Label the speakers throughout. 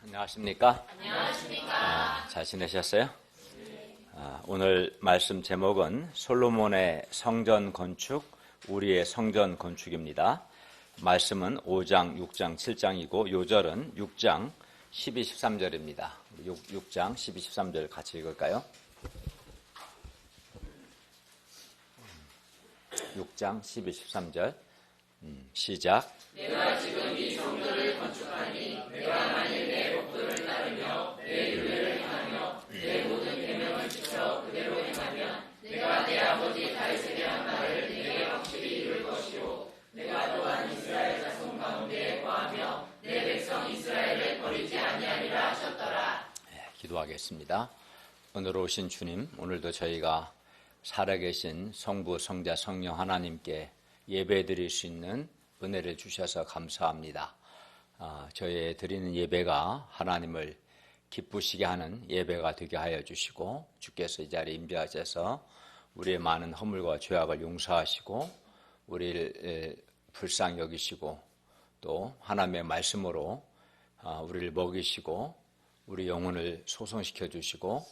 Speaker 1: 안녕하십니까? 잘 지내셨어요? 오늘 말씀 제목은 솔로몬의 성전 건축, 우리의 성전 건축입니다. 말씀은 5장, 6장, 7장이고 요절은 6장 12, 13절입니다. 6장 12, 13절 같이 읽을까요? 6장 12, 13절 시작.
Speaker 2: 내가 지금 이 성전을 건축하니 내가 만일 내 법도를 따르며 내 율례를 행하며 내 모든 계명을 지켜 그대로 행하면 내가 내 아버지 다윗에게 한 말을 내게 확실히 이룰 것이요 내가 또한 이스라엘 자손 가운데 거하며 내 백성 이스라엘을 버리지 아니하리라 하셨더라.
Speaker 1: 기도하겠습니다. 오늘 오신 주님, 오늘도 저희가 살아계신 성부, 성자, 성령 하나님께 예배드릴 수 있는 은혜를 주셔서 감사합니다. 저희 드리는 예배가 하나님을 기쁘시게 하는 예배가 되게 하여 주시고 주께서 이 자리에 임재하셔서 우리의 많은 허물과 죄악을 용서하시고 우리를 불쌍히 여기시고 또 하나님의 말씀으로 우리를 먹이시고 우리 영혼을 소성시켜 주시고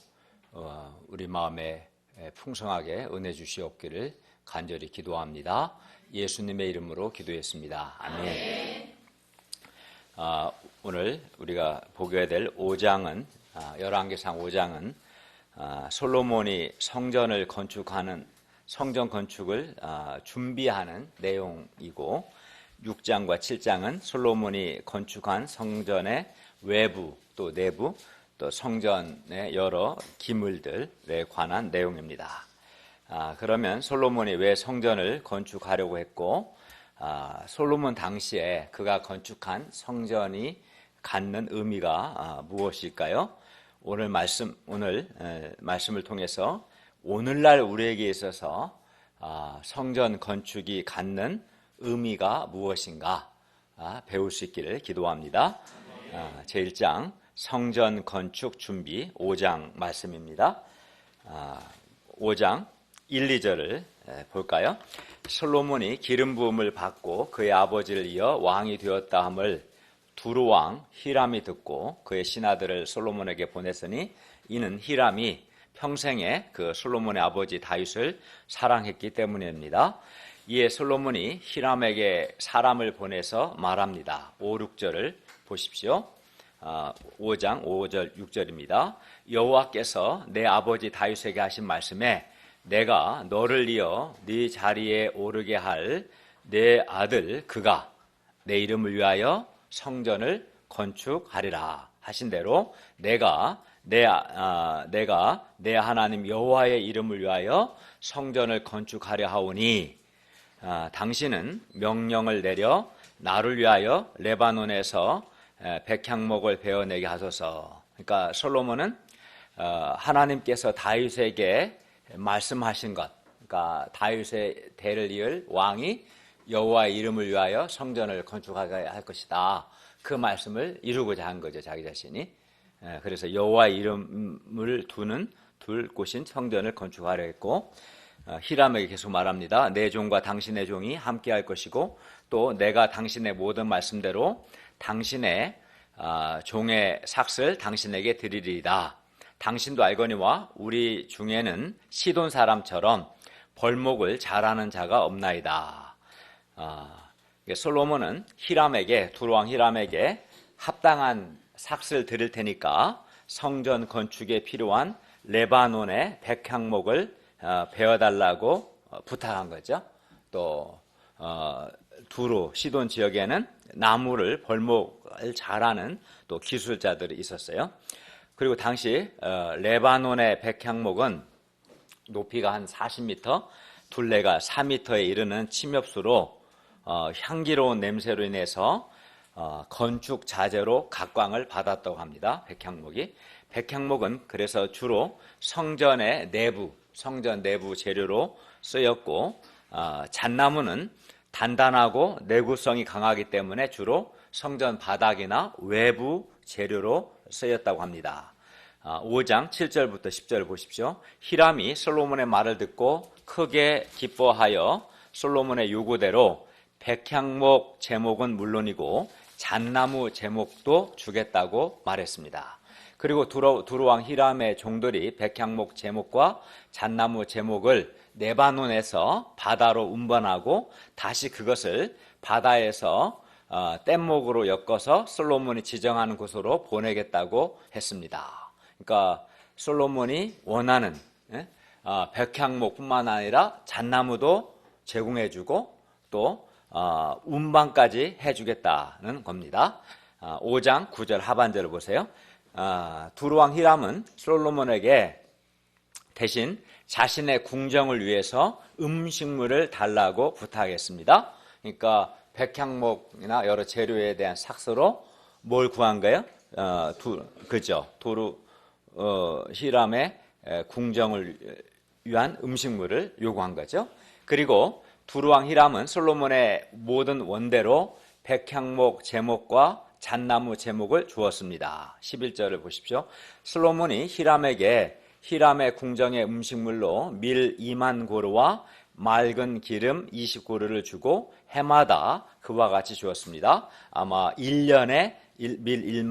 Speaker 1: 우리 마음에 풍성하게 은혜 주시옵기를 간절히 기도합니다. 예수님의 이름으로 기도했습니다. 아멘. 오늘 우리가 보게 될 5장은 열왕기상 5장은 솔로몬이 성전을 건축하는 성전 건축을 준비하는 내용이고 6장과 7장은 솔로몬이 건축한 성전의 외부 또 내부 또 성전의 여러 기물들에 관한 내용입니다. 그러면 솔로몬이 왜 성전을 건축하려고 했고 솔로몬 당시에 그가 건축한 성전이 갖는 의미가 무엇일까요? 오늘 말씀을 통해서 오늘날 우리에게 있어서 성전 건축이 갖는 의미가 무엇인가 배울 수 있기를 기도합니다. 제1장 성전 건축 준비 5장 말씀입니다. 5장 1, 2절을 볼까요? 솔로몬이 기름 부음을 받고 그의 아버지를 이어 왕이 되었다 함을 두로왕 히람이 듣고 그의 신하들을 솔로몬에게 보냈으니 이는 히람이 평생에 그 솔로몬의 아버지 다윗을 사랑했기 때문입니다. 이에 솔로몬이 히람에게 사람을 보내서 말합니다. 5, 6절을 보십시오. 5장 5절 6절입니다. 여호와께서 내 아버지 다윗에게 하신 말씀에 내가 너를 이어 네 자리에 오르게 할 내 아들 그가 내 이름을 위하여 성전을 건축하리라 하신 대로 내가 내 하나님 여호와의 이름을 위하여 성전을 건축하려 하오니 당신은 명령을 내려 나를 위하여 레바논에서 백향목을 베어내게 하소서. 그러니까 솔로몬은 하나님께서 다윗에게 말씀하신 것, 그러니까 다윗의 대를 이을 왕이 여호와의 이름을 위하여 성전을 건축하게 할 것이다. 그 말씀을 이루고자 한 거죠, 자기 자신이. 그래서 여호와의 이름을 둘 곳인 성전을 건축하려 했고 히람에게 계속 말합니다. 내 종과 당신의 종이 함께 할 것이고 또 내가 당신의 모든 말씀대로 당신의 종의 삭슬 당신에게 드리리이다. 당신도 알거니와 우리 중에는 시돈 사람처럼 벌목을 잘하는 자가 없나이다. 솔로몬은 두로왕 히람에게 합당한 삭슬 드릴 테니까 성전 건축에 필요한 레바논의 백향목을 베어달라고 부탁한 거죠. 또 두로 시돈 지역에는 나무를 벌목을 잘하는 또 기술자들이 있었어요. 그리고 당시 레바논의 백향목은 높이가 한 40m, 둘레가 4m에 이르는 침엽수로 향기로운 냄새로 인해서 건축 자재로 각광을 받았다고 합니다. 백향목은 그래서 주로 성전 내부 재료로 쓰였고 잣나무는 단단하고 내구성이 강하기 때문에 주로 성전 바닥이나 외부 재료로 쓰였다고 합니다. 5장 7절부터 10절을 보십시오. 히람이 솔로몬의 말을 듣고 크게 기뻐하여 솔로몬의 요구대로 백향목 제목은 물론이고 잣나무 제목도 주겠다고 말했습니다. 그리고 두루왕 히람의 종들이 백향목 제목과 잣나무 제목을 레바논에서 바다로 운반하고 다시 그것을 바다에서 뗏목으로 엮어서 솔로몬이 지정하는 곳으로 보내겠다고 했습니다. 그러니까 솔로몬이 원하는 백향목뿐만 아니라 잣나무도 제공해주고 또 운반까지 해주겠다는 겁니다. 5장 9절 하반절을 보세요. 두루왕 히람은 솔로몬에게 대신 자신의 궁정을 위해서 음식물을 달라고 부탁했습니다. 그러니까 백향목이나 여러 재료에 대한 삭스로 뭘 구한 거예요? 그죠? 히람의 궁정을 위한 음식물을 요구한 거죠. 그리고 두루왕 히람은 솔로몬의 모든 원대로 백향목 제목과 잣나무 제목을 주었습니다. 11절을 보십시오. 솔로몬이 히람에게 히람의 궁정의 음식물로 밀 2만 고르와 맑은 기름 20고르를 주고 해마다 그와 같이 주었습니다. 아마 1년에 밀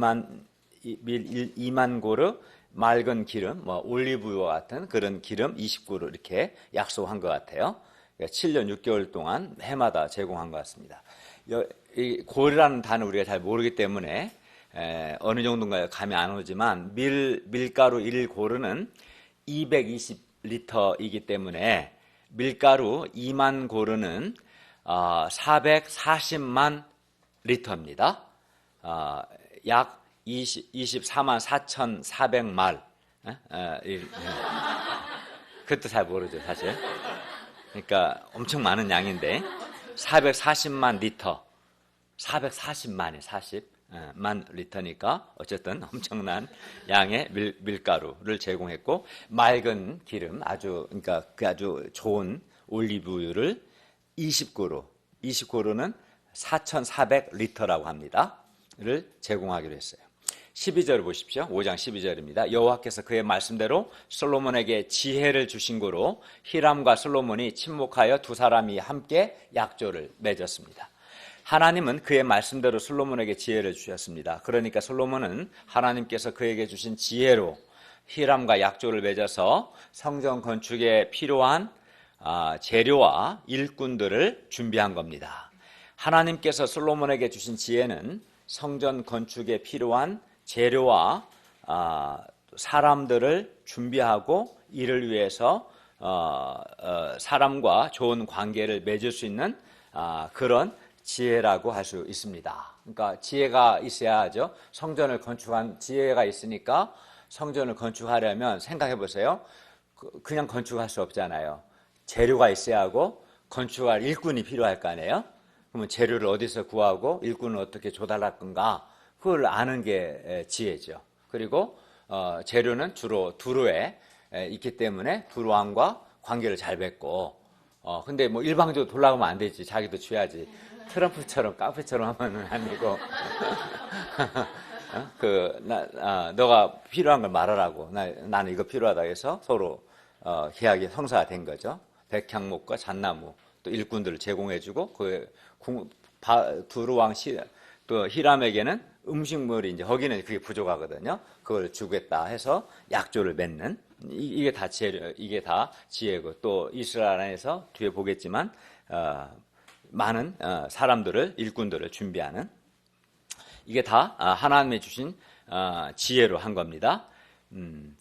Speaker 1: 2만 고르, 맑은 기름, 올리브유와 같은 그런 기름 20고르 이렇게 약속한 것 같아요. 7년 6개월 동안 해마다 제공한 것 같습니다. 이 고르라는 단어 우리가 잘 모르기 때문에 어느 정도인가 감이 안 오지만 밀가루 1고르는 220리터이기 때문에 밀가루 2만 고르는 440만 리터입니다. 약 24만 4,400말. 그것도 잘 모르죠, 사실. 그러니까 엄청 많은 양인데 440만 리터. 440만에 40만 리터니까 어쨌든 엄청난 양의 밀가루를 제공했고 맑은 기름 그러니까 아주 좋은 올리브유를 20고루는 4,400리터라고 합니다.를 제공하기로 했어요. 12절을 보십시오. 5장 12절입니다. 여호와께서 그의 말씀대로 솔로몬에게 지혜를 주신 고로 히람과 솔로몬이 친목하여 두 사람이 함께 약조를 맺었습니다. 하나님은 그의 말씀대로 솔로몬에게 지혜를 주셨습니다. 그러니까 솔로몬은 하나님께서 그에게 주신 지혜로 히람과 약조를 맺어서 성전 건축에 필요한 재료와 일꾼들을 준비한 겁니다. 하나님께서 솔로몬에게 주신 지혜는 성전 건축에 필요한 재료와 사람들을 준비하고 이를 위해서 사람과 좋은 관계를 맺을 수 있는 그런 지혜라고 할 수 있습니다. 그러니까 지혜가 있어야 하죠. 성전을 건축한 지혜가 있으니까 성전을 건축하려면 생각해 보세요. 그냥 건축할 수 없잖아요. 재료가 있어야 하고 건축할 일꾼이 필요할 거 아니에요. 그러면 재료를 어디서 구하고 일꾼을 어떻게 조달할 건가 그걸 아는 게 지혜죠. 그리고 재료는 주로 두루에 있기 때문에 두루왕과 관계를 잘 맺고 근데 뭐 일방적으로 돌아가면 안 되지. 자기도 줘야지. 트럼프처럼 깡패처럼 하면은 아니고 너가 필요한 걸 말하라고 나는 이거 필요하다 해서 서로 계약이 성사가 된 거죠. 백향목과 잣나무 또 일꾼들을 제공해주고 두루왕 또 히람에게는 음식물이 이제 거기는 그게 부족하거든요. 그걸 주겠다 해서 약조를 맺는 이게 다 지혜고 또 이스라엘 안에서 뒤에 보겠지만 많은 사람들을 일꾼들을 준비하는 이게 다 하나님이 주신 지혜로 한 겁니다.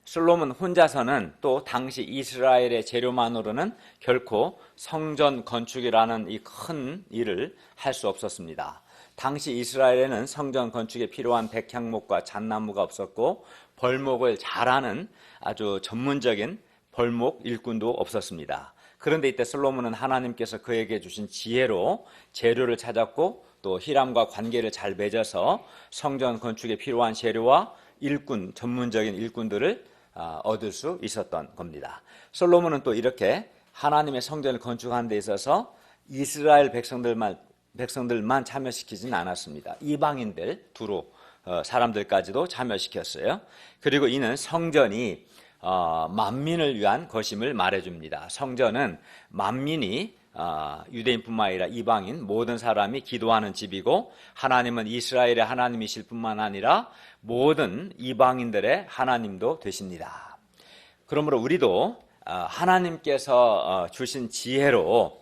Speaker 1: 솔로몬 혼자서는 또 당시 이스라엘의 재료만으로는 결코 성전 건축이라는 이 큰 일을 할 수 없었습니다. 당시 이스라엘에는 성전 건축에 필요한 백향목과 잣나무가 없었고 벌목을 잘하는 아주 전문적인 벌목 일꾼도 없었습니다. 그런데 이때 솔로몬은 하나님께서 그에게 주신 지혜로 재료를 찾았고 또 히람과 관계를 잘 맺어서 성전 건축에 필요한 재료와 일꾼, 전문적인 일꾼들을 얻을 수 있었던 겁니다. 솔로몬은 또 이렇게 하나님의 성전을 건축하는 데 있어서 이스라엘 백성들만 참여시키지는 않았습니다. 이방인들, 두루 사람들까지도 참여시켰어요. 그리고 이는 성전이 만민을 위한 것임을 말해줍니다. 성전은 만민이 유대인뿐만 아니라 이방인 모든 사람이 기도하는 집이고 하나님은 이스라엘의 하나님이실 뿐만 아니라 모든 이방인들의 하나님도 되십니다. 그러므로 우리도 하나님께서 주신 지혜로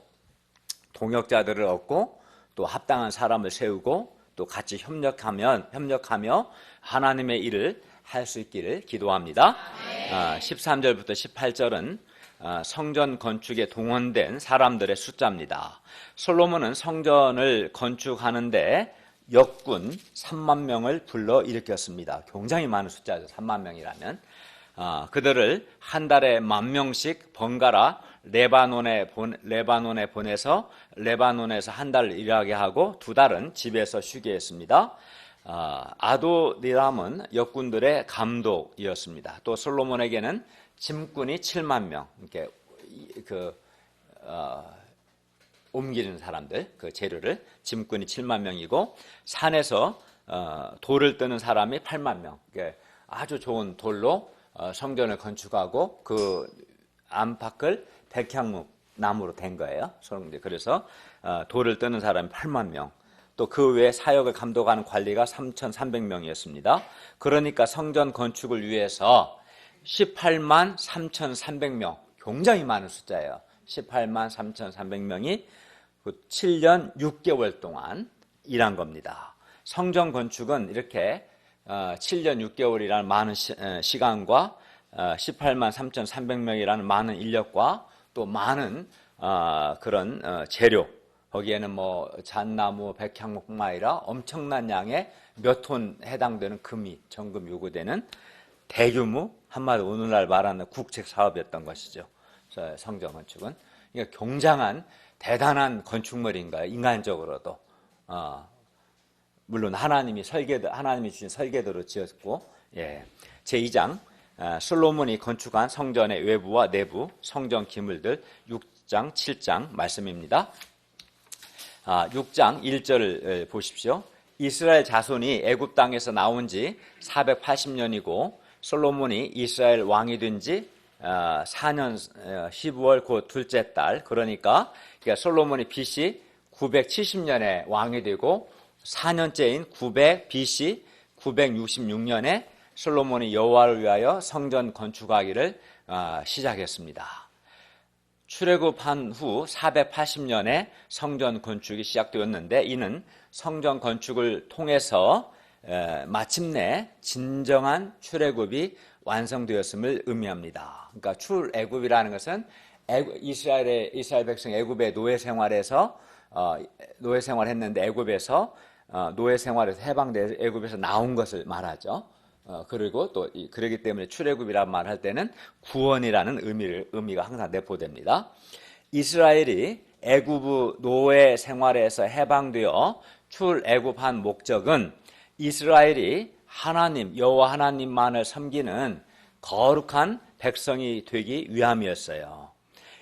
Speaker 1: 동역자들을 얻고 또 합당한 사람을 세우고 또 같이 협력하며 하나님의 일을 할 수 있기를 기도합니다. 13절부터 18절은 성전 건축에 동원된 사람들의 숫자입니다. 솔로몬은 성전을 건축하는데 역군 3만 명을 불러 일으켰습니다. 굉장히 많은 숫자죠. 3만 명이라면. 그들을 한 달에 1,000명씩 번갈아 레바논에 보내서 레바논에서 한 달 일하게 하고 2달은 집에서 쉬게 했습니다. 아도니람은 역군들의 감독이었습니다. 또 솔로몬에게는 짐꾼이 7만 명, 이렇게 옮기는 사람들, 그 재료를 짐꾼이 7만 명이고 산에서 돌을 뜨는 사람이 8만 명. 아주 좋은 돌로 성전을 건축하고 그 안팎을 백향목 나무로 된 거예요. 그래서 돌을 뜨는 사람이 8만 명. 또 그 외에 사역을 감독하는 관리가 3,300명이었습니다. 그러니까 성전 건축을 위해서 18만 3,300명, 굉장히 많은 숫자예요. 18만 3,300명이 7년 6개월 동안 일한 겁니다. 성전 건축은 이렇게 7년 6개월이라는 많은 시간과 18만 3,300명이라는 많은 인력과 또 많은 그런 재료, 거기에는 뭐 잣나무, 백향목뿐만 아니라 엄청난 양의 몇 톤 해당되는 금이 정금 요구되는 대규모, 한마디로 오늘날 말하는 국책 사업이었던 것이죠. 성전 건축은. 그러니까 굉장한 대단한 건축물인 거예요. 인간적으로도. 물론 하나님이 주신 설계도로 지었고, 제2장 솔로몬이 건축한 성전의 외부와 내부 성전 기물들 6장, 7장 말씀입니다. 6장 1절을 보십시오. 이스라엘 자손이 애굽 땅에서 나온 지 480년이고 솔로몬이 이스라엘 왕이 된 지 4년 12월 곧 둘째 달, 그러니까 솔로몬이 BC 970년에 왕이 되고 4년째인 BC 966년에 솔로몬이 여호와를 위하여 성전 건축하기를 시작했습니다. 출애굽한 후 480년에 성전 건축이 시작되었는데 이는 성전 건축을 통해서 마침내 진정한 출애굽이 완성되었음을 의미합니다. 그러니까 출애굽이라는 것은 이스라엘 백성 애굽의 노예 생활했는데 애굽에서 노예 생활에서 해방돼 애굽에서 나온 것을 말하죠. 그리고 또 그러기 때문에 출애굽이라는 말을 할 때는 구원이라는 의미가 항상 내포됩니다. 이스라엘이 애굽 노예 생활에서 해방되어 출애굽한 목적은 이스라엘이 하나님 여호와 하나님만을 섬기는 거룩한 백성이 되기 위함이었어요.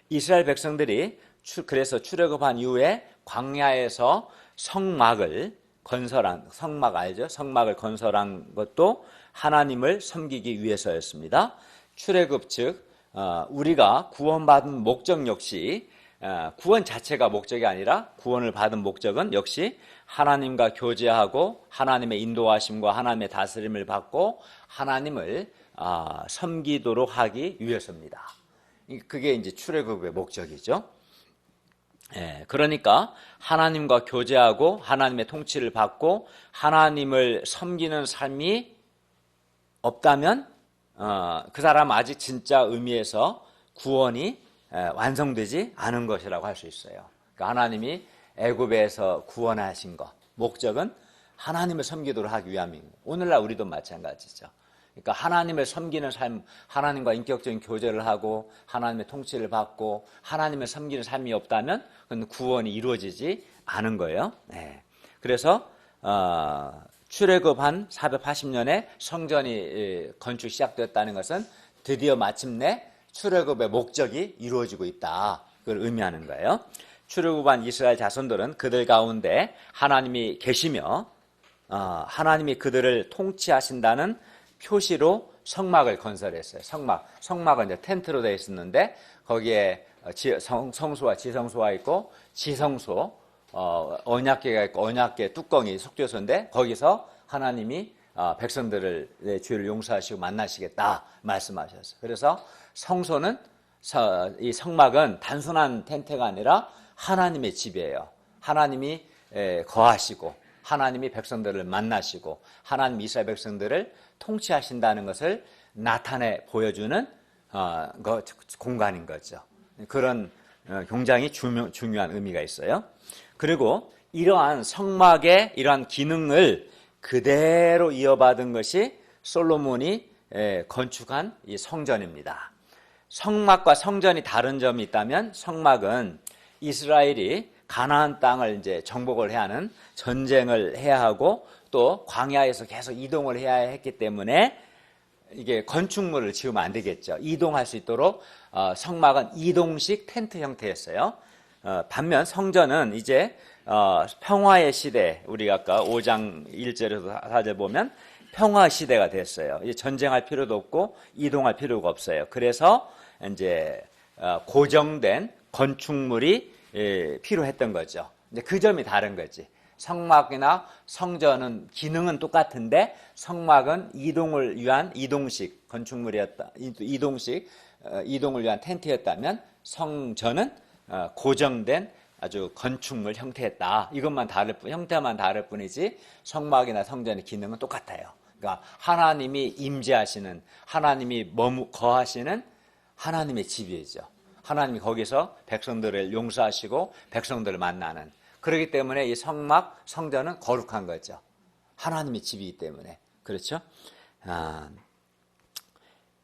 Speaker 1: 이스라엘 백성들이 그래서 출애굽한 이후에 광야에서 성막 알죠? 성막을 건설한 것도 하나님을 섬기기 위해서였습니다. 출애굽 즉 우리가 구원받은 목적 역시 구원 자체가 목적이 아니라 구원을 받은 목적은 역시 하나님과 교제하고 하나님의 인도하심과 하나님의 다스림을 받고 하나님을 섬기도록 하기 위해서입니다. 그게 이제 출애굽의 목적이죠. 그러니까 하나님과 교제하고 하나님의 통치를 받고 하나님을 섬기는 삶이 없다면 그 사람은 아직 진짜 의미에서 구원이 완성되지 않은 것이라고 할 수 있어요. 그러니까 하나님이 애굽에서 구원하신 것, 목적은 하나님을 섬기도록 하기 위함입니다. 오늘날 우리도 마찬가지죠. 그러니까 하나님을 섬기는 삶, 하나님과 인격적인 교제를 하고 하나님의 통치를 받고 하나님을 섬기는 삶이 없다면 그건 구원이 이루어지지 않은 거예요. 그래서 출애굽한 480년에 성전이 건축 시작되었다는 것은 드디어 마침내 출애굽의 목적이 이루어지고 있다. 그걸 의미하는 거예요. 출애굽한 이스라엘 자손들은 그들 가운데 하나님이 계시며 하나님이 그들을 통치하신다는 표시로 성막을 건설했어요. 성막은 이제 텐트로 되어 있었는데 거기에 성소와 지성소가 있고 지성소, 언약궤가 있고 언약궤 뚜껑이 속죄소인데 거기서 하나님이 백성들을 죄를 용서하시고 만나시겠다 말씀하셨어요. 그래서 성소는 이 성막은 단순한 텐트가 아니라 하나님의 집이에요. 하나님이 거하시고 하나님이 백성들을 만나시고 하나님 이스라엘 백성들을 통치하신다는 것을 나타내 보여주는 공간인 거죠. 그런 굉장히 중요한 의미가 있어요. 그리고 이러한 성막의 이러한 기능을 그대로 이어받은 것이 솔로몬이 건축한 이 성전입니다. 성막과 성전이 다른 점이 있다면 성막은 이스라엘이 가나안 땅을 이제 정복을 해야 하는 전쟁을 해야 하고 또 광야에서 계속 이동을 해야 했기 때문에 이게 건축물을 지으면 안 되겠죠. 이동할 수 있도록 성막은 이동식 텐트 형태였어요. 반면 성전은 이제 평화의 시대, 우리가 아까 5장 1절에서 4절 보면 평화 시대가 됐어요. 이제 전쟁할 필요도 없고 이동할 필요가 없어요. 그래서 이제 고정된 건축물이 필요했던 거죠. 이제 그 점이 다른 거지. 성막이나 성전은 기능은 똑같은데 성막은 이동을 위한 이동식 건축물이었다. 이동을 위한 텐트였다면 성전은 고정된 아주 건축물 형태였다. 이것만 형태만 다를 뿐이지 성막이나 성전의 기능은 똑같아요. 그러니까 하나님이 임재하시는, 하나님이 거하시는 하나님의 집이죠. 하나님이 거기서 백성들을 용서하시고 백성들을 만나는. 그렇기 때문에 이 성막, 성전은 거룩한 거죠. 하나님의 집이기 때문에. 그렇죠?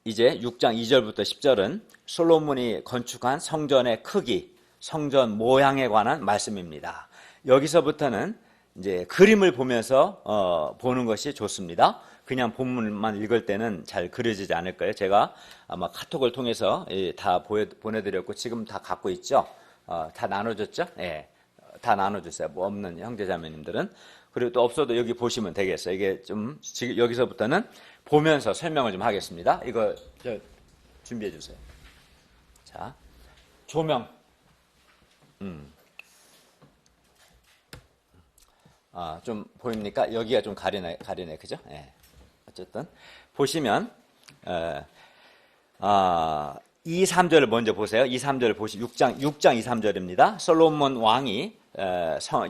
Speaker 1: 이제 6장 2절부터 10절은 솔로몬이 건축한 성전의 크기, 성전 모양에 관한 말씀입니다. 여기서부터는 이제 그림을 보면서 보는 것이 좋습니다. 그냥 본문만 읽을 때는 잘 그려지지 않을 거예요. 제가 아마 카톡을 통해서 다 보내드렸고 지금 다 갖고 있죠. 다 나눠줬죠. 예, 다 나눠주세요. 뭐 없는 형제자매님들은. 그리고 또 없어도 여기 보시면 되겠어요. 이게 좀 지금 여기서부터는 보면서 설명을 좀 하겠습니다. 이거 준비해 주세요. 자, 조명. 좀 보입니까? 여기가 좀 가리네, 그죠? 예. 어쨌든 보시면 2, 3절을 먼저 보세요. 2, 3절을 보시면 6장 2, 3절입니다. 솔로몬 왕이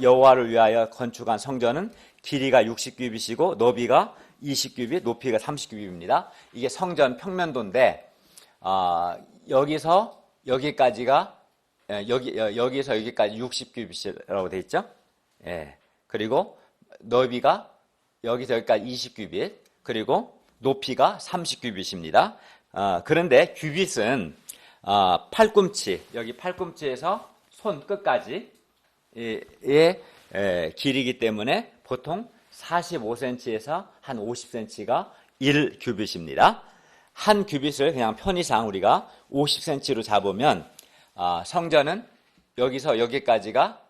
Speaker 1: 여호와를 위하여 건축한 성전은 길이가 60규빗이고 너비가 20규빗, 높이가 30규빗입니다. 이게 성전 평면도인데 여기서 여기까지가 여기서 여기까지 60규빗이라고 되어 있죠. 예. 그리고 너비가 여기서 여기까지 20규빗, 그리고 높이가 30규빗입니다. 그런데 규빗은 팔꿈치, 여기 팔꿈치에서 손 끝까지 길이기 때문에 보통 45cm에서 한 50cm가 1규빗입니다. 한 규빗을 그냥 편의상 우리가 50cm로 잡으면 성전은 여기서 여기까지가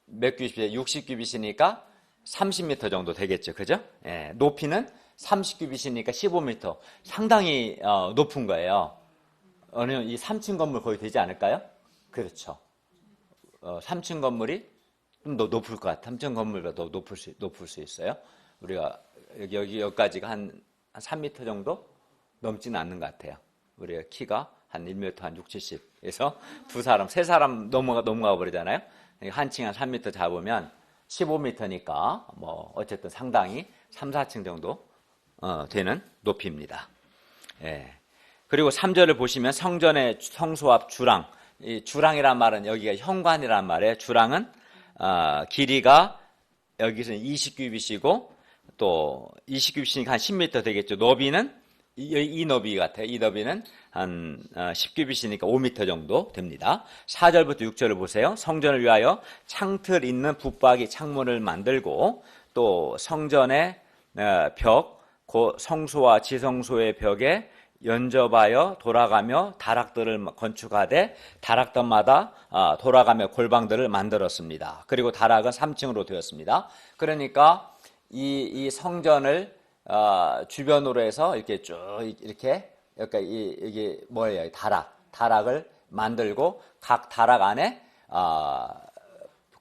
Speaker 1: 몇 규빗이에요? 60규빗이니까 30m 정도 되겠죠. 그죠? 예, 높이는 30규빗이니까 15m. 상당히 높은 거예요. 이 3층 건물 거의 되지 않을까요? 그렇죠. 3층 건물이 좀 더 높을 것 같아요. 3층 건물보다 더 높을 수 있어요. 우리가 여기까지가 한 3m 정도 넘지는 않는 것 같아요. 우리가 키가 한 1m 한 6, 70에서 세 사람 넘어가 버리잖아요. 한 층 한 3m 잡으면 15m니까 뭐 어쨌든 상당히 3, 4층 정도 되는 높이입니다. 예. 그리고 3절을 보시면 성전의 성소 앞 주랑, 이 주랑이란 말은 여기가 현관이란 말이에요. 주랑은 길이가 여기서는 20규빗이고 또 20규빗이니까 한 10m 되겠죠. 너비는 이 너비 같아요. 이 너비는 한 10규빗이니까 5m 정도 됩니다. 4절부터 6절을 보세요. 성전을 위하여 창틀 있는 붙박이 창문을 만들고 또 성전의 벽, 성소와 지성소의 벽에 연접하여 돌아가며 다락들을 건축하되 다락들마다 돌아가며 골방들을 만들었습니다. 그리고 다락은 3층으로 되었습니다. 그러니까 이 성전을 주변으로 해서 이렇게 쭉 이렇게 여기 뭐예요? 다락을 만들고 각 다락 안에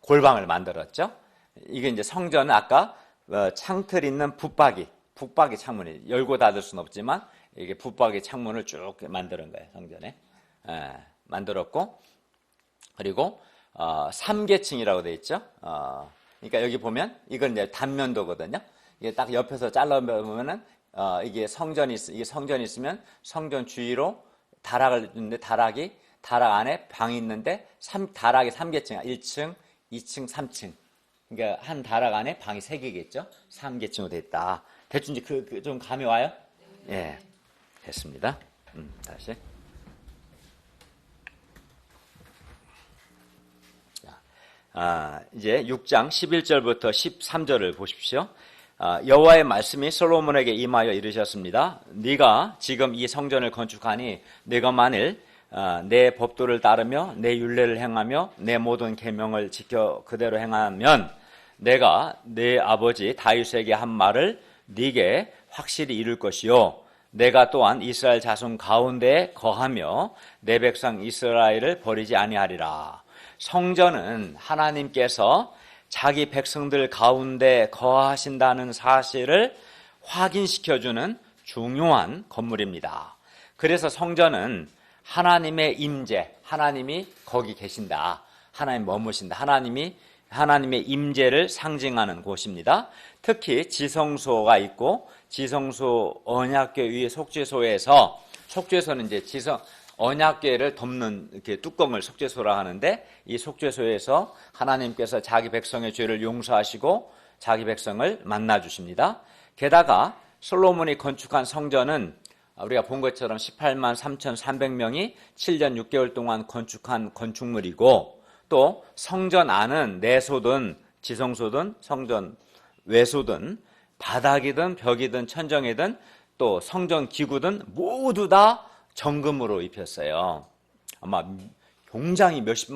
Speaker 1: 골방을 만들었죠. 이게 이제 성전은 아까 창틀 있는 붙박이 창문이 열고 닫을 수는 없지만 이게 붙박이 창문을 쭉 만드는 거예요. 성전에 만들었고, 그리고 3계층이라고 돼 있죠. 그러니까 여기 보면 이건 이제 단면도거든요. 이게 딱 옆에서 잘라보면은 이게 성전이 있으면 성전 주위로 다락을 있는데 다락 안에 방이 있는데 다락이 3계층, 1층, 2층, 3층. 그러니까 한 다락 안에 방이 3개겠죠. 3계층으로 돼 있다. 대충 이제 좀 감이 와요? 예, 됐습니다. 다시. 이제 6장 11절부터 13절을 보십시오. 여호와의 말씀이 솔로몬에게 임하여 이르셨습니다. 네가 지금 이 성전을 건축하니 네가 만일 내 법도를 따르며 내 율례를 행하며 내 모든 계명을 지켜 그대로 행하면 내가 네 아버지 다윗에게 한 말을 네게 확실히 이룰 것이요 내가 또한 이스라엘 자손 가운데에 거하며 내 백성 이스라엘을 버리지 아니하리라. 성전은 하나님께서 자기 백성들 가운데 거하신다는 사실을 확인시켜주는 중요한 건물입니다. 그래서 성전은 하나님의 임재, 하나님이 거기 계신다, 하나님 머무신다, 하나님의 임재를 상징하는 곳입니다. 특히 지성소가 있고 지성소 언약궤 위에 속죄소는 이제 언약궤를 덮는 이렇게 뚜껑을 속죄소라 하는데 이 속죄소에서 하나님께서 자기 백성의 죄를 용서하시고 자기 백성을 만나 주십니다. 게다가 솔로몬이 건축한 성전은 우리가 본 것처럼 18만 3,300명이 7년 6개월 동안 건축한 건축물이고 또 성전 안은 내소든 지성소든 성전 외소든 바닥이든 벽이든 천정이든 또 성전 기구든 모두 다 정금으로 입혔어요. 아마 굉장히 몇십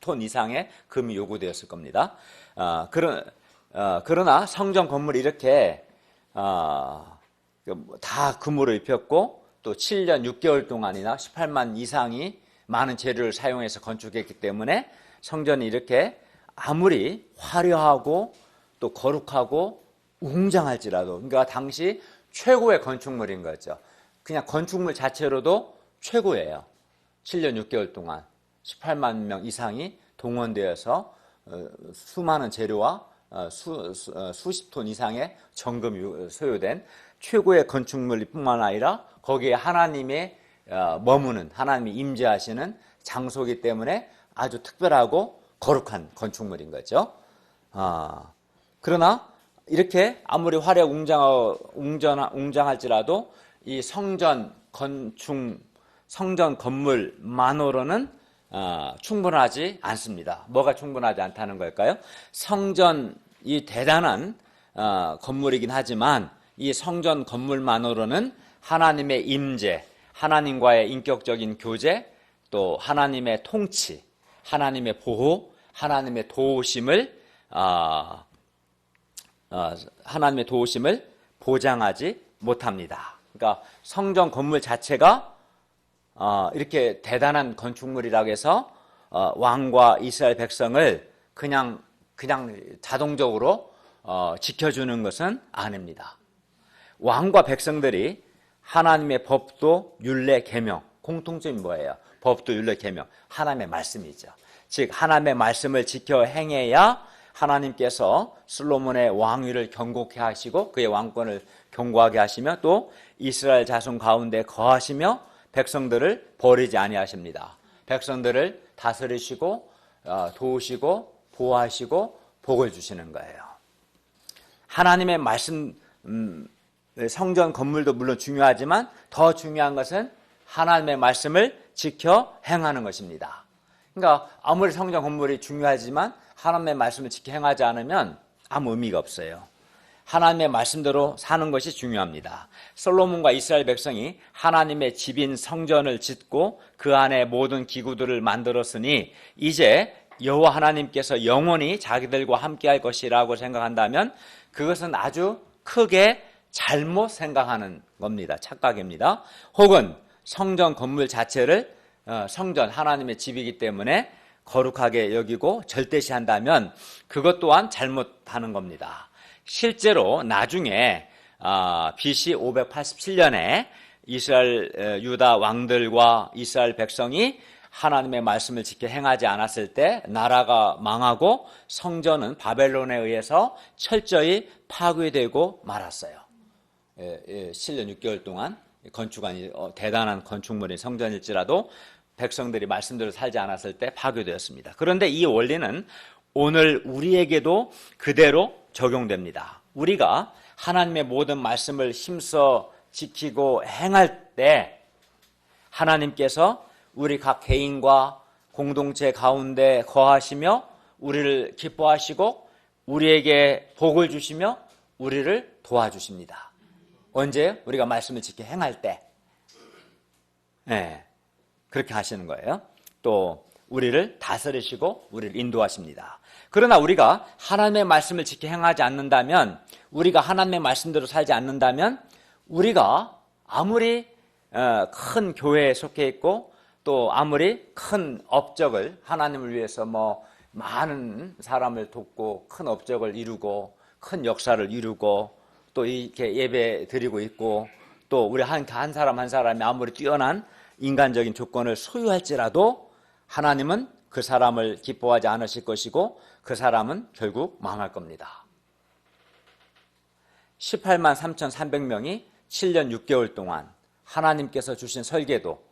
Speaker 1: 톤 이상의 금이 요구되었을 겁니다. 그러나 성전 건물이 이렇게 다 금으로 입혔고 또 7년 6개월 동안이나 18만 이상이 많은 재료를 사용해서 건축했기 때문에 성전이 이렇게 아무리 화려하고 또 거룩하고 웅장할지라도 그러니까 당시 최고의 건축물인 거죠. 그냥 건축물 자체로도 최고예요. 7년 6개월 동안 18만 명 이상이 동원되어서 수많은 재료와 수십 톤 이상의 정금이 소요된 최고의 건축물일 뿐만 아니라 거기에 하나님의 머무는 하나님이 임재하시는 장소이기 때문에 아주 특별하고 거룩한 건축물인 거죠. 그러나 이렇게 아무리 화려하고 웅장할지라도 이 성전 건물만으로는 충분하지 않습니다. 뭐가 충분하지 않다는 걸까요? 성전이 대단한 건물이긴 하지만 이 성전 건물만으로는 하나님의 임재, 하나님과의 인격적인 교제, 또 하나님의 통치, 하나님의 보호, 하나님의 도우심을 보장하지 못합니다. 그러니까 성전 건물 자체가 이렇게 대단한 건축물이라고 해서 왕과 이스라엘 백성을 그냥 자동적으로 지켜주는 것은 아닙니다. 왕과 백성들이 하나님의 법도 율례 계명, 공통점이 뭐예요? 법도 율례 계명, 하나님의 말씀이죠. 즉 하나님의 말씀을 지켜 행해야 하나님께서 솔로몬의 왕위를 경고케 하시고 그의 왕권을 견고하게 하시며 또 이스라엘 자손 가운데 거하시며 백성들을 버리지 아니하십니다. 백성들을 다스리시고 도우시고 보호하시고 복을 주시는 거예요. 하나님의 말씀, 성전 건물도 물론 중요하지만 더 중요한 것은 하나님의 말씀을 지켜 행하는 것입니다. 그러니까 아무리 성전 건물이 중요하지만 하나님의 말씀을 지켜 행하지 않으면 아무 의미가 없어요. 하나님의 말씀대로 사는 것이 중요합니다. 솔로몬과 이스라엘 백성이 하나님의 집인 성전을 짓고 그 안에 모든 기구들을 만들었으니 이제 여호와 하나님께서 영원히 자기들과 함께할 것이라고 생각한다면 그것은 아주 크게 잘못 생각하는 겁니다. 착각입니다. 혹은 성전 건물 자체를 성전 하나님의 집이기 때문에 거룩하게 여기고 절대시한다면 그것 또한 잘못하는 겁니다. 실제로 나중에 BC 587년에 이스라엘 유다 왕들과 이스라엘 백성이 하나님의 말씀을 지켜 행하지 않았을 때 나라가 망하고 성전은 바벨론에 의해서 철저히 파괴되고 말았어요. 7년 6개월 동안 건축한 대단한 건축물인 성전일지라도 백성들이 말씀대로 살지 않았을 때 파괴되었습니다. 그런데 이 원리는 오늘 우리에게도 그대로 적용됩니다. 우리가 하나님의 모든 말씀을 힘써 지키고 행할 때 하나님께서 우리 각 개인과 공동체 가운데 거하시며 우리를 기뻐하시고 우리에게 복을 주시며 우리를 도와주십니다. 언제? 우리가 말씀을 지켜 행할 때. 네, 그렇게 하시는 거예요. 또 우리를 다스리시고 우리를 인도하십니다. 그러나 우리가 하나님의 말씀을 지켜 행하지 않는다면, 우리가 하나님의 말씀대로 살지 않는다면 우리가 아무리 큰 교회에 속해 있고 또 아무리 큰 업적을 하나님을 위해서 많은 사람을 돕고 큰 업적을 이루고 큰 역사를 이루고 또 이렇게 예배 드리고 있고 또 우리 한 사람 한 사람이 아무리 뛰어난 인간적인 조건을 소유할지라도 하나님은 그 사람을 기뻐하지 않으실 것이고 그 사람은 결국 망할 겁니다. 18만 3,300명이 7년 6개월 동안 하나님께서 주신 설계도,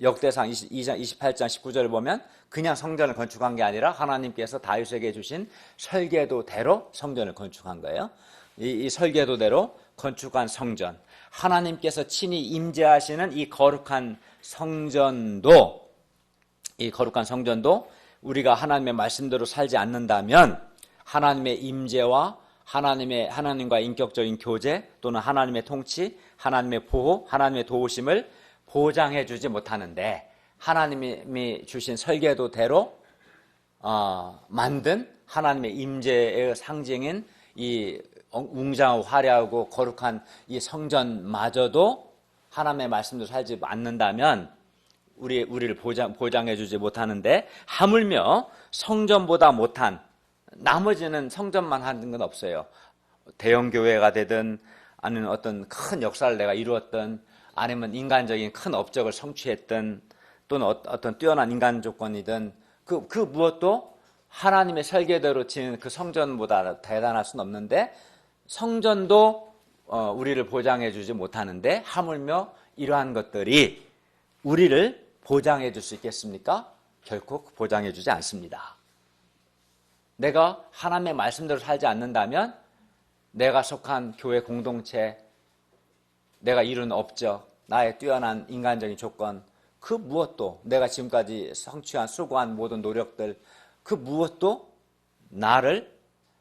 Speaker 1: 역대상 28장 19절을 보면 그냥 성전을 건축한 게 아니라 하나님께서 다윗에게 주신 설계도대로 성전을 건축한 거예요. 이 설계도대로 건축한 성전, 하나님께서 친히 임재하시는 이 거룩한 성전도 우리가 하나님의 말씀대로 살지 않는다면 하나님의 임재와 하나님과 인격적인 교제 또는 하나님의 통치, 하나님의 보호, 하나님의 도우심을 보장해 주지 못하는데, 하나님이 주신 설계도대로 만든 하나님의 임재의 상징인 이 웅장하고 화려하고 거룩한 이 성전마저도 하나님의 말씀대로 살지 않는다면 우리를 보장해 주지 못하는데, 하물며 성전보다 못한 나머지는 성전만 하는 건 없어요. 대형 교회가 되든 아니면 어떤 큰 역사를 내가 이루었든 아니면 인간적인 큰 업적을 성취했든 또는 어떤 뛰어난 인간 조건이든 그 무엇도 하나님의 설계대로 지은 그 성전보다 대단할 수는 없는데, 성전도 우리를 보장해 주지 못하는데 하물며 이러한 것들이 우리를 보장해 줄 수 있겠습니까? 결코 보장해 주지 않습니다. 내가 하나님의 말씀대로 살지 않는다면 내가 속한 교회 공동체, 내가 이룬 업적, 나의 뛰어난 인간적인 조건, 그 무엇도, 내가 지금까지 성취한 수고한 모든 노력들, 그 무엇도 나를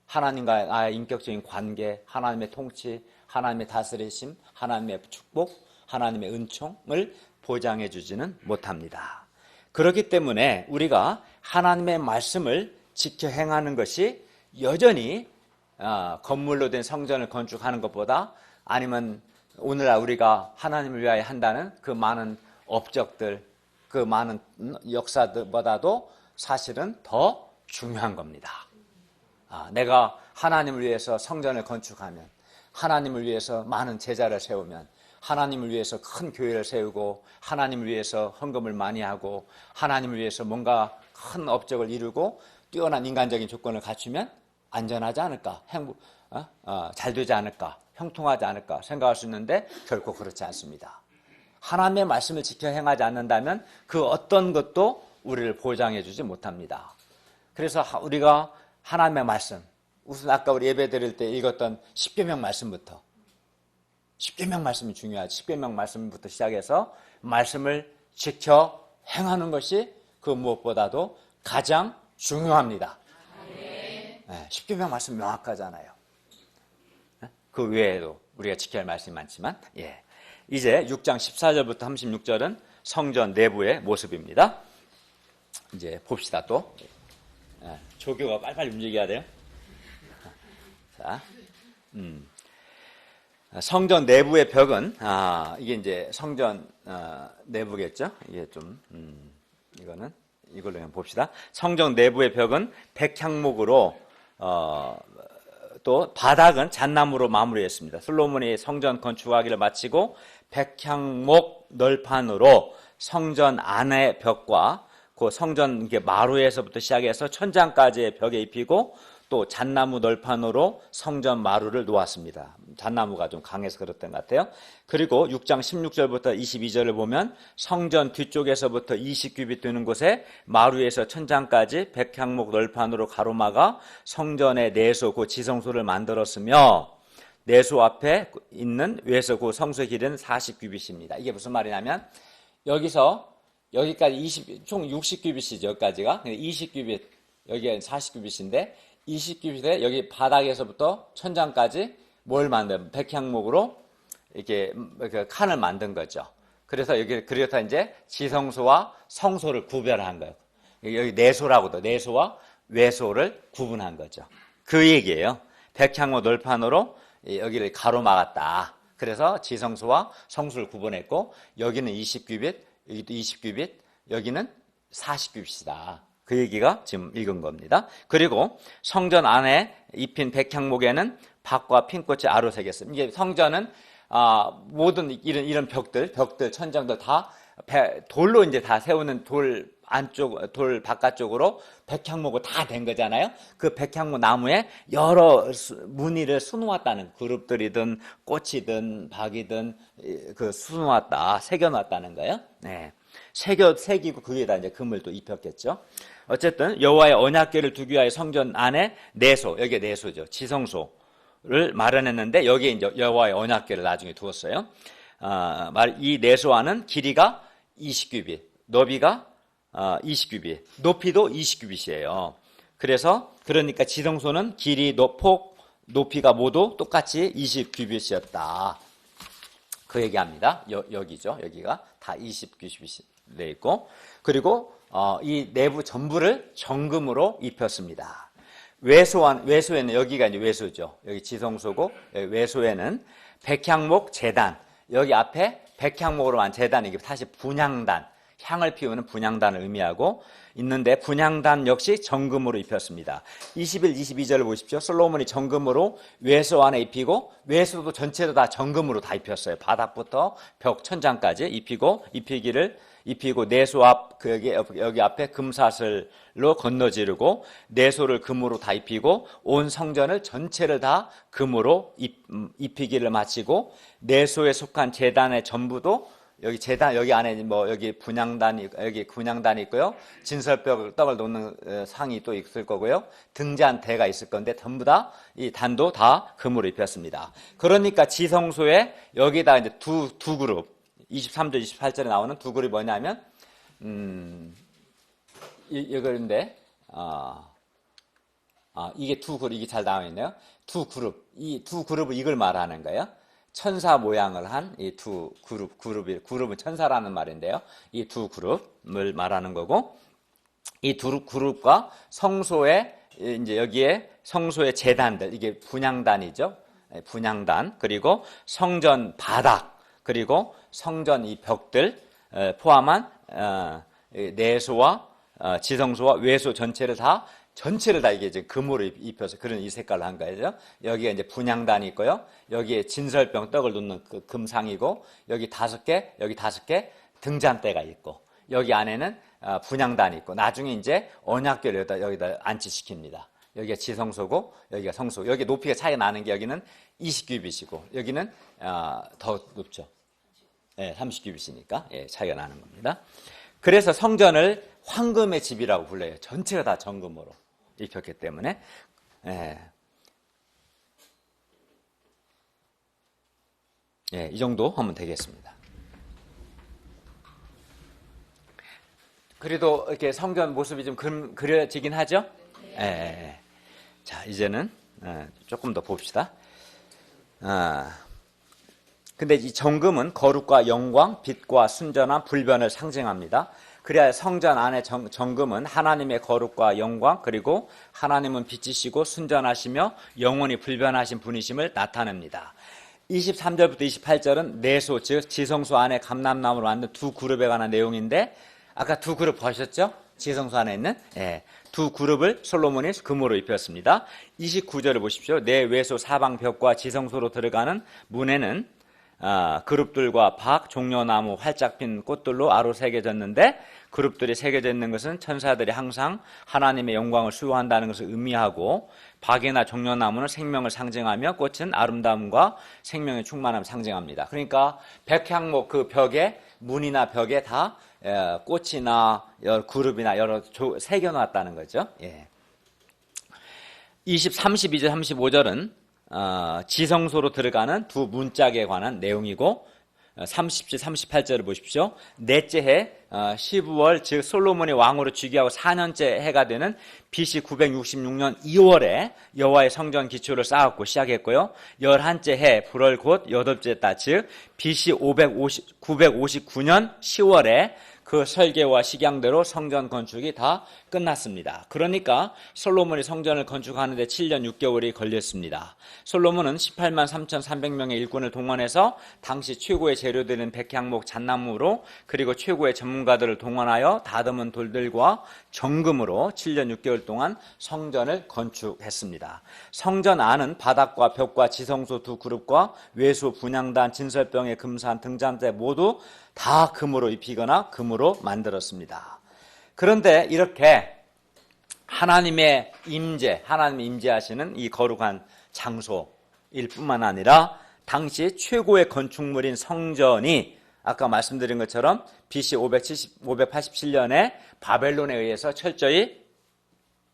Speaker 1: 하나님과 나의 인격적인 관계, 하나님의 통치, 하나님의 다스리심, 하나님의 축복, 하나님의 은총을 보장해 주지는 못합니다. 그렇기 때문에 우리가 하나님의 말씀을 지켜 행하는 것이 여전히 건물로 된 성전을 건축하는 것보다, 아니면 오늘날 우리가 하나님을 위하여 한다는 그 많은 업적들, 그 많은 역사들보다도 사실은 더 중요한 겁니다. 내가 하나님을 위해서 성전을 건축하면, 하나님을 위해서 많은 제자를 세우면, 하나님을 위해서 큰 교회를 세우고 하나님을 위해서 헌금을 많이 하고 하나님을 위해서 뭔가 큰 업적을 이루고 뛰어난 인간적인 조건을 갖추면 안전하지 않을까, 잘 되지 않을까, 형통하지 않을까 생각할 수 있는데 결코 그렇지 않습니다. 하나님의 말씀을 지켜 행하지 않는다면 그 어떤 것도 우리를 보장해 주지 못합니다. 그래서 우리가 하나님의 말씀, 우선 아까 우리 예배 드릴 때 읽었던 십계명 말씀부터, 십계명 말씀이 중요하죠. 십계명 말씀부터 시작해서 말씀을 지켜 행하는 것이 그 무엇보다도 가장 중요합니다. 네, 십계명 말씀 명확하잖아요. 그 외에도 우리가 지켜야 할 말씀이 많지만, 이제 6장 14절부터 36절은 성전 내부의 모습입니다. 이제 봅시다. 또 조교가 빨리빨리 움직여야 돼요. 자, 성전 내부의 벽은 이게 이제 성전 내부겠죠. 이게 좀 이거는 이걸로 그냥 봅시다. 성전 내부의 벽은 백향목으로 또 바닥은 잣나무로 마무리했습니다. 솔로몬이 성전 건축하기를 마치고 백향목 널판으로 성전 안의 벽과 그 성전 마루에서부터 시작해서 천장까지의 벽에 입히고 또 잣나무 널판으로 성전 마루를 놓았습니다. 잣나무가 좀 강해서 그랬던 것 같아요. 그리고 6장 16절부터 22절을 보면 성전 뒤쪽에서부터 20규빗 되는 곳에 마루에서 천장까지 백향목 널판으로 가로막아 성전의 내소 그 지성소를 만들었으며 내소 앞에 있는 외소 그 성소의 길이는 40규빗입니다. 이게 무슨 말이냐면 여기서 여기까지 총 60규빗이죠. 여기까지가 20규빗, 여기가 40규빗인데 20규빗에 여기 바닥에서부터 천장까지 뭘 만든 백향목으로 이렇게 칸을 만든 거죠. 그래서 그래서 이제 지성소와 성소를 구별한 거예요. 여기 내소라고도 내소와 외소를 구분한 거죠. 그 얘기예요. 백향목 널판으로 여기를 가로막았다. 그래서 지성소와 성소를 구분했고 여기는 20규빗, 여기도 20규빗, 여기는 40규빗이다. 그 얘기가 지금 읽은 겁니다. 그리고 성전 안에 입힌 백향목에는 박과 핀꽃이 아로새겼습니다. 이게 성전은 모든 이런 벽들 천장들 다 돌로 이제 다 세우는 돌 바깥쪽으로 백향목을 다 댄 거잖아요. 그 백향목 나무에 여러 무늬를 수놓았다는, 그룹들이든 꽃이든 박이든 그 수놓았다, 새겨놨다는 거예요. 네. 새기고 그 위에다 이제 금을 또 입혔겠죠. 어쨌든 여호와의 언약궤를 두기 위하여 성전 안에 내소, 여기가 내소죠. 지성소를 마련했는데 여기에 이제 여호와의 언약궤를 나중에 두었어요. 이 내소 안은 길이가 20규빗, 너비가 20규빗, 높이도 20규빗이에요. 그러니까 지성소는 길이, 폭, 높이가 모두 똑같이 20규빗이었다. 그 얘기합니다. 여기죠. 여기가 다 20규빗이 돼 있고, 그리고 이 내부 전부를 정금으로 입혔습니다. 외소에는 여기가 이제 외소죠. 여기 지성소고, 여기 외소에는 백향목 제단, 여기 앞에 백향목으로 한 제단이 이게 사실 분향단, 향을 피우는 분향단을 의미하고 있는데 분향단 역시 정금으로 입혔습니다. 21, 22절을 보십시오. 솔로몬이 정금으로 외소 안에 입히고 외소도 전체도 다 정금으로 다 입혔어요. 바닥부터 벽 천장까지 입히고 내소 앞 여기 앞에 금사슬로 건너지르고 내소를 금으로 다 입히고 온 성전을 전체를 다 금으로 입히기를 마치고 내소에 속한 제단의 전부도 여기 제단, 여기 안에 여기 분향단이 있고요. 진설벽 떡을 놓는 상이 또 있을 거고요. 등잔대가 있을 건데 전부 다 이 단도 다 금으로 입혔습니다. 그러니까 지성소에 여기다 이제 두 그룹, 23절, 28절에 나오는 두 그룹이 뭐냐면, 이거인데, 이게 두 그룹, 이게 잘 나와 있네요. 이 두 그룹은 이걸 말하는 거예요. 천사 모양을 한 이 두 그룹은 천사라는 말인데요. 이 두 그룹을 말하는 거고, 이 두 그룹과 성소에 이제 여기에 성소의 제단들, 이게 분향단이죠. 분향단, 그리고 성전 바닥, 그리고 성전 이 벽들 포함한 내소와 지성소와 외소 전체를 다 이게 이제 금으로 입혀서 그런 이 색깔로 한 거예요. 여기에 이제 분향단이 있고요. 여기에 진설병 떡을 놓는 그 금상이고, 여기 5개, 여기 5개 등잔대가 있고, 여기 안에는 분향단이 있고, 나중에 이제 언약궤를 여기다 안치시킵니다. 여기가 지성소고, 여기가 성소. 여기 높이가 차이가 나는 게 여기는 20규빗이고, 여기는 더 높죠. 네, 30규빗이니까 차이가 나는 겁니다. 그래서 성전을 황금의 집이라고 불러요. 전체가 다 정금으로 입혔기 때문에. 이 정도 하면 되겠습니다. 그래도 이렇게 성전 모습이 좀 그려지긴 하죠? 자, 이제는 조금 더 봅시다. 근데 이 정금은 거룩과 영광, 빛과 순전한 불변을 상징합니다. 그래야 성전 안에 정금은 하나님의 거룩과 영광, 그리고 하나님은 빛이시고 순전하시며 영원히 불변하신 분이심을 나타냅니다. 23절부터 28절은 내소, 즉 지성소 안에 감람나무로 만든 두 그룹에 관한 내용인데, 아까 두 그룹 보셨죠? 지성소 안에 있는 두 그룹을 솔로몬이 금으로 입혔습니다. 29절을 보십시오. 내 외소 사방 벽과 지성소로 들어가는 문에는 그룹들과 박, 종려나무, 활짝 핀 꽃들로 아로 새겨졌는데 그룹들이 새겨져 있는 것은 천사들이 항상 하나님의 영광을 수호한다는 것을 의미하고 박이나 종려나무는 생명을 상징하며 꽃은 아름다움과 생명의 충만함을 상징합니다. 그러니까 백향목 그 벽에 문이나 벽에 다 꽃이나 그룹이나 여러 새겨놨다는 거죠. 32절 35절은 지성소로 들어가는 두 문짝에 관한 내용이고 37, 38절을 보십시오. 넷째 해 12월 즉 솔로몬이 왕으로 즉위하고 4년째 해가 되는 BC 966년 2월에 여호와의 성전 기초를 쌓았고 시작했고요. 11째 해 불월 곧 여덟째 달 즉 BC 959년 10월에 그 설계와 식양대로 성전 건축이 다 끝났습니다. 그러니까 솔로몬이 성전을 건축하는데 7년 6개월이 걸렸습니다. 솔로몬은 18만 3,300명의 일꾼을 동원해서 당시 최고의 재료들인 백향목, 잣나무로 그리고 최고의 전문가들을 동원하여 다듬은 돌들과 정금으로 7년 6개월 동안 성전을 건축했습니다. 성전 안은 바닥과 벽과 지성소 두 그룹과 외수, 분향단, 진설병의 금산, 등잔대 모두 다 금으로 입히거나 금으로 만들었습니다. 그런데 이렇게 하나님의 임재하님이 임재하시는 이 거룩한 장소일 뿐만 아니라 당시 최고의 건축물인 성전이 아까 말씀드린 것처럼 BC 587년에 바벨론에 의해서 철저히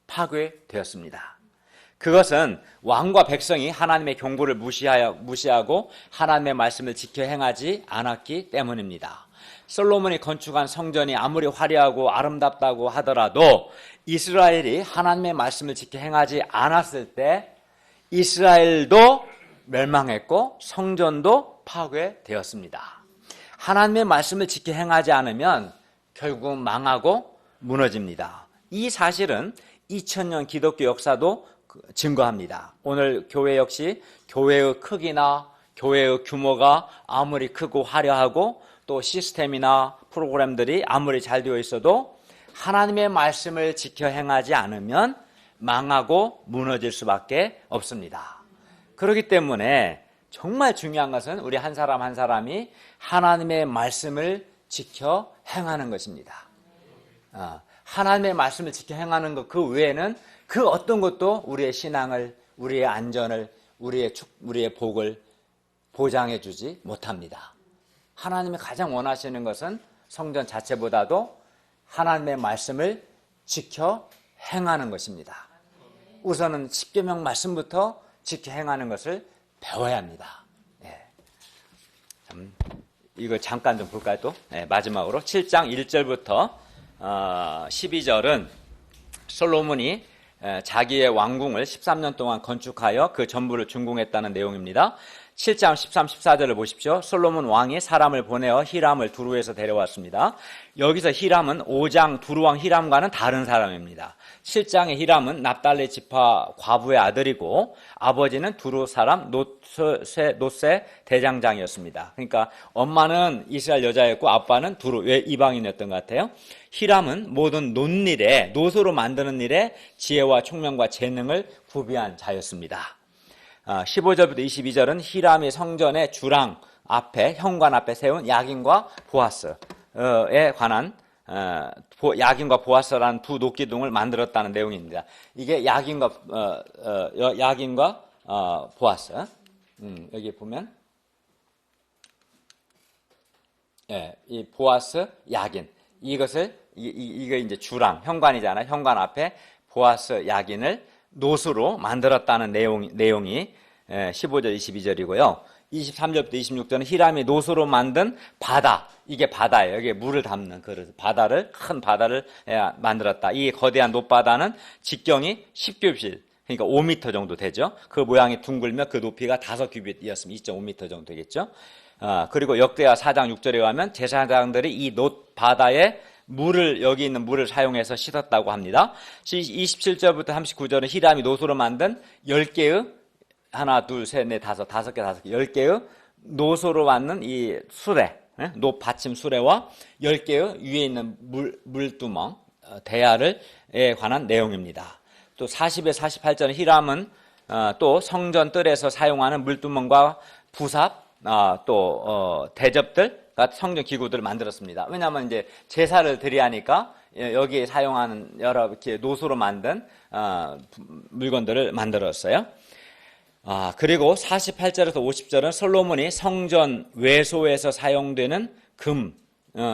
Speaker 1: 파괴되었습니다. 그것은 왕과 백성이 하나님의 경고를 무시하고 하나님의 말씀을 지켜 행하지 않았기 때문입니다. 솔로몬이 건축한 성전이 아무리 화려하고 아름답다고 하더라도 이스라엘이 하나님의 말씀을 지켜 행하지 않았을 때 이스라엘도 멸망했고 성전도 파괴되었습니다. 하나님의 말씀을 지켜 행하지 않으면 결국 망하고 무너집니다. 이 사실은 2000년 기독교 역사도 증거합니다. 오늘 교회 역시 교회의 크기나 교회의 규모가 아무리 크고 화려하고 또 시스템이나 프로그램들이 아무리 잘 되어 있어도 하나님의 말씀을 지켜 행하지 않으면 망하고 무너질 수밖에 없습니다. 그렇기 때문에 정말 중요한 것은 우리 한 사람 한 사람이 하나님의 말씀을 지켜 행하는 것입니다. 하나님의 말씀을 지켜 행하는 것 그 외에는 그 어떤 것도 우리의 신앙을, 우리의 안전을, 우리의 복을 보장해 주지 못합니다. 하나님이 가장 원하시는 것은 성전 자체보다도 하나님의 말씀을 지켜 행하는 것입니다. 우선은 십계명 말씀부터 지켜 행하는 것을 배워야 합니다. 이거 잠깐 좀 볼까요? 또 마지막으로 7장 1절부터 12절은 솔로몬이 자기의 왕궁을 13년 동안 건축하여 그 전부를 준공했다는 내용입니다. 7장 13, 14절을 보십시오. 솔로몬 왕이 사람을 보내어 히람을 두루에서 데려왔습니다. 여기서 히람은 5장 두루왕 히람과는 다른 사람입니다. 7장의 히람은 납달리 지파 과부의 아들이고 아버지는 두루 사람 놋세 대장장이었습니다. 그러니까 엄마는 이스라엘 여자였고 아빠는 두루 이방인이었던 것 같아요. 히람은 모든 놋일에 놋으로 만드는 일에 지혜와 총명과 재능을 구비한 자였습니다. 15절부터 22절은 히람이 성전의 주랑 앞에 현관 앞에 세운 야긴과 보아스에 관한 야긴과 보아스라는 두 녹기둥을 만들었다는 내용입니다. 이게 야긴과 보아스. 여기 보면 이 보아스 야긴 이것을 이거 이제 주랑 현관이잖아요. 현관 앞에 보아스 야긴을 놋으로 만들었다는 내용이 15절 22절이고요. 23절부터 26절은 히람이 놋으로 만든 바다, 이게 바다예요. 여기에 물을 담는 그릇, 큰 바다를 만들었다. 이 거대한 놋바다는 직경이 10규빗, 그러니까 5m 정도 되죠. 그 모양이 둥글며 그 높이가 5규빗이었으면 2.5m 정도 되겠죠. 그리고 역대하 4장 6절에 가면 제사장들이 이 놋바다에 여기 있는 물을 사용해서 씻었다고 합니다. 27절부터 39절은 히람이 놋으로 만든 10개의 하나, 둘, 셋, 넷, 다섯 개, 10개의 놋으로 만든 이 수레, 높 받침 수레와 10개의 위에 있는 물두멍, 대야를에 관한 내용입니다. 또 40에 48절 히람은 또 성전 뜰에서 사용하는 물두멍과 부삽, 또 대접들, 성전 기구들을 만들었습니다. 왜냐하면 이제 제사를 드려야 하니까 여기에 사용하는 여러 이렇게 노수로 만든 물건들을 만들었어요. 그리고 48절에서 50절은 솔로몬이 성전 외소에서 사용되는 금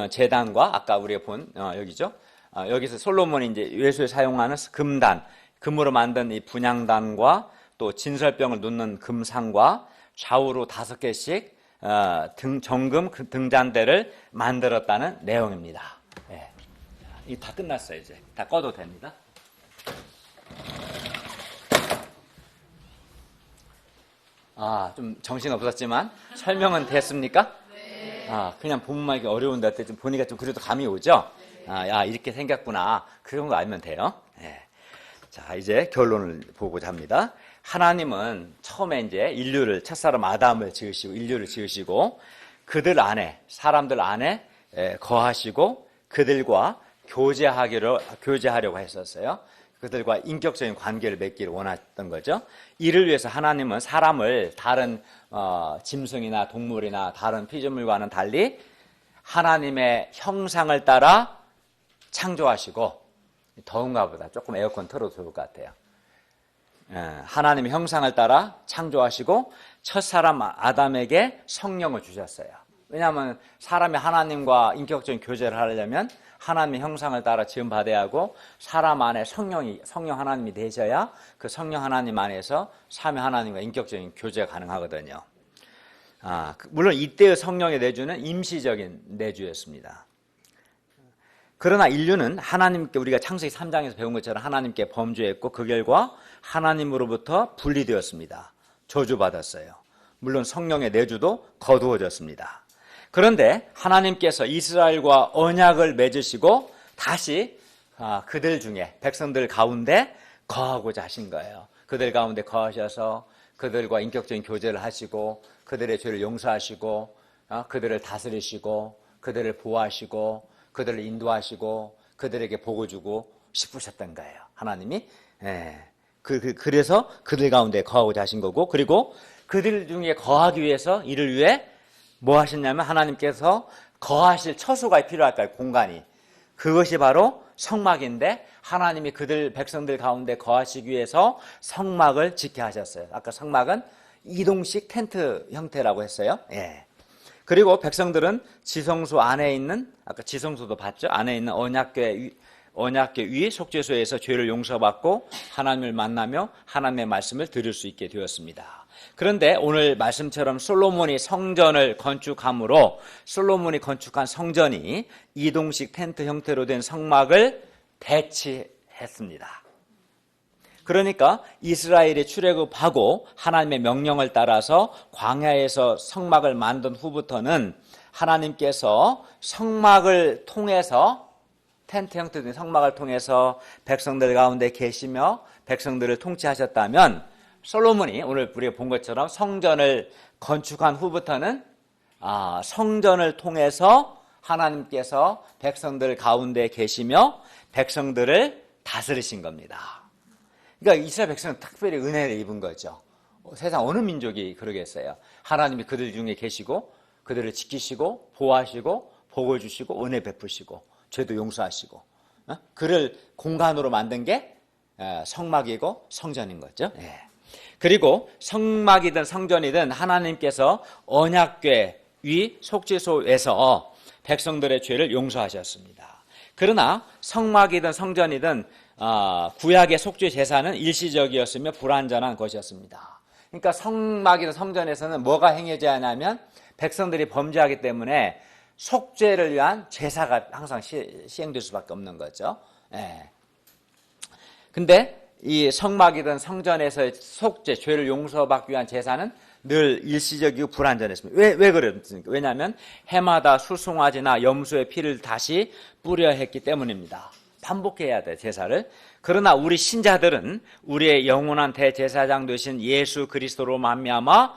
Speaker 1: 제단과 아까 우리가 본 여기죠. 여기서 솔로몬이 이제 외소에 사용하는 금단, 금으로 만든 이 분향단과 또 진설병을 놓는 금상과 좌우로 5개씩 정금 등잔대를 만들었다는 내용입니다. 네. 이거 다 끝났어요. 이제 다 꺼도 됩니다. 좀 정신 없었지만 설명은 됐습니까? 네. 그냥 본문만 이렇게 어려운데 좀 보니까 좀 그래도 감이 오죠? 이렇게 생겼구나. 그런 거 알면 돼요. 네. 자, 이제 결론을 보고자 합니다. 하나님은 처음에 이제 첫사람 아담을 지으시고, 인류를 지으시고, 그들 안에, 사람들 안에 거하시고, 그들과 교제하려고 했었어요. 그들과 인격적인 관계를 맺기를 원했던 거죠. 이를 위해서 하나님은 사람을 다른 짐승이나 동물이나 다른 피조물과는 달리 하나님의 형상을 따라 창조하시고, 더운가 보다. 조금 에어컨 틀어도 좋을 것 같아요. 하나님의 형상을 따라 창조하시고 첫사람 아담에게 성령을 주셨어요. 왜냐하면 사람이 하나님과 인격적인 교제를 하려면 하나님의 형상을 따라 지음받아야 하고 사람 안에 성령 하나님이 되셔야 그 성령 하나님 안에서 삼위 하나님과 인격적인 교제가 가능하거든요. 물론 이때의 성령의 내주는 임시적인 내주였습니다. 그러나 인류는 하나님께, 우리가 창세기 3장에서 배운 것처럼 하나님께 범죄했고 그 결과 하나님으로부터 분리되었습니다. 저주받았어요. 물론 성령의 내주도 거두어졌습니다. 그런데 하나님께서 이스라엘과 언약을 맺으시고 다시 그들 중에, 백성들 가운데 거하고자 하신 거예요. 그들 가운데 거하셔서 그들과 인격적인 교제를 하시고 그들의 죄를 용서하시고 그들을 다스리시고 그들을 보호하시고 그들을 인도하시고 그들에게 복을 주고 싶으셨던 거예요. 하나님이. 그래서 그들 가운데 거하고자 하신 거고, 그리고 그들 중에 거하기 위해서 이를 위해 뭐 하셨냐면 하나님께서 거하실 처소가 필요할 거예요. 공간이. 그것이 바로 성막인데 하나님이 그들 백성들 가운데 거하시기 위해서 성막을 짓게 하셨어요. 아까 성막은 이동식 텐트 형태라고 했어요. 그리고 백성들은 지성소 안에 있는, 아까 지성소도 봤죠? 안에 있는 언약궤 위 속죄소에서 죄를 용서받고 하나님을 만나며 하나님의 말씀을 들을 수 있게 되었습니다. 그런데 오늘 말씀처럼 솔로몬이 성전을 건축함으로 솔로몬이 건축한 성전이 이동식 텐트 형태로 된 성막을 대치했습니다. 그러니까 이스라엘이 출애굽하고 하나님의 명령을 따라서 광야에서 성막을 만든 후부터는 하나님께서 성막을 통해서, 텐트 형태된 성막을 통해서 백성들 가운데 계시며 백성들을 통치하셨다면, 솔로몬이 오늘 우리가 본 것처럼 성전을 건축한 후부터는 성전을 통해서 하나님께서 백성들 가운데 계시며 백성들을 다스리신 겁니다. 그러니까 이스라엘 백성은 특별히 은혜를 입은 거죠. 세상 어느 민족이 그러겠어요. 하나님이 그들 중에 계시고 그들을 지키시고 보호하시고 복을 주시고 은혜 베푸시고 죄도 용서하시고 그를 공간으로 만든 게 성막이고 성전인 거죠. 그리고 성막이든 성전이든 하나님께서 언약궤 위 속죄소에서 백성들의 죄를 용서하셨습니다. 그러나 성막이든 성전이든 구약의 속죄 제사는 일시적이었으며 불완전한 것이었습니다. 그러니까 성막이든 성전에서는 뭐가 행해져야 하냐면 백성들이 범죄하기 때문에 속죄를 위한 제사가 항상 시행될 수밖에 없는 거죠. 근데 이 성막이든 성전에서의 속죄, 죄를 용서받기 위한 제사는 늘 일시적이고 불완전했습니다. 왜 그랬습니까? 왜냐하면 해마다 수송아지나 염소의 피를 다시 뿌려야 했기 때문입니다. 반복해야 돼, 제사를. 그러나 우리 신자들은 우리의 영원한 대제사장 되신 예수 그리스도로 말미암아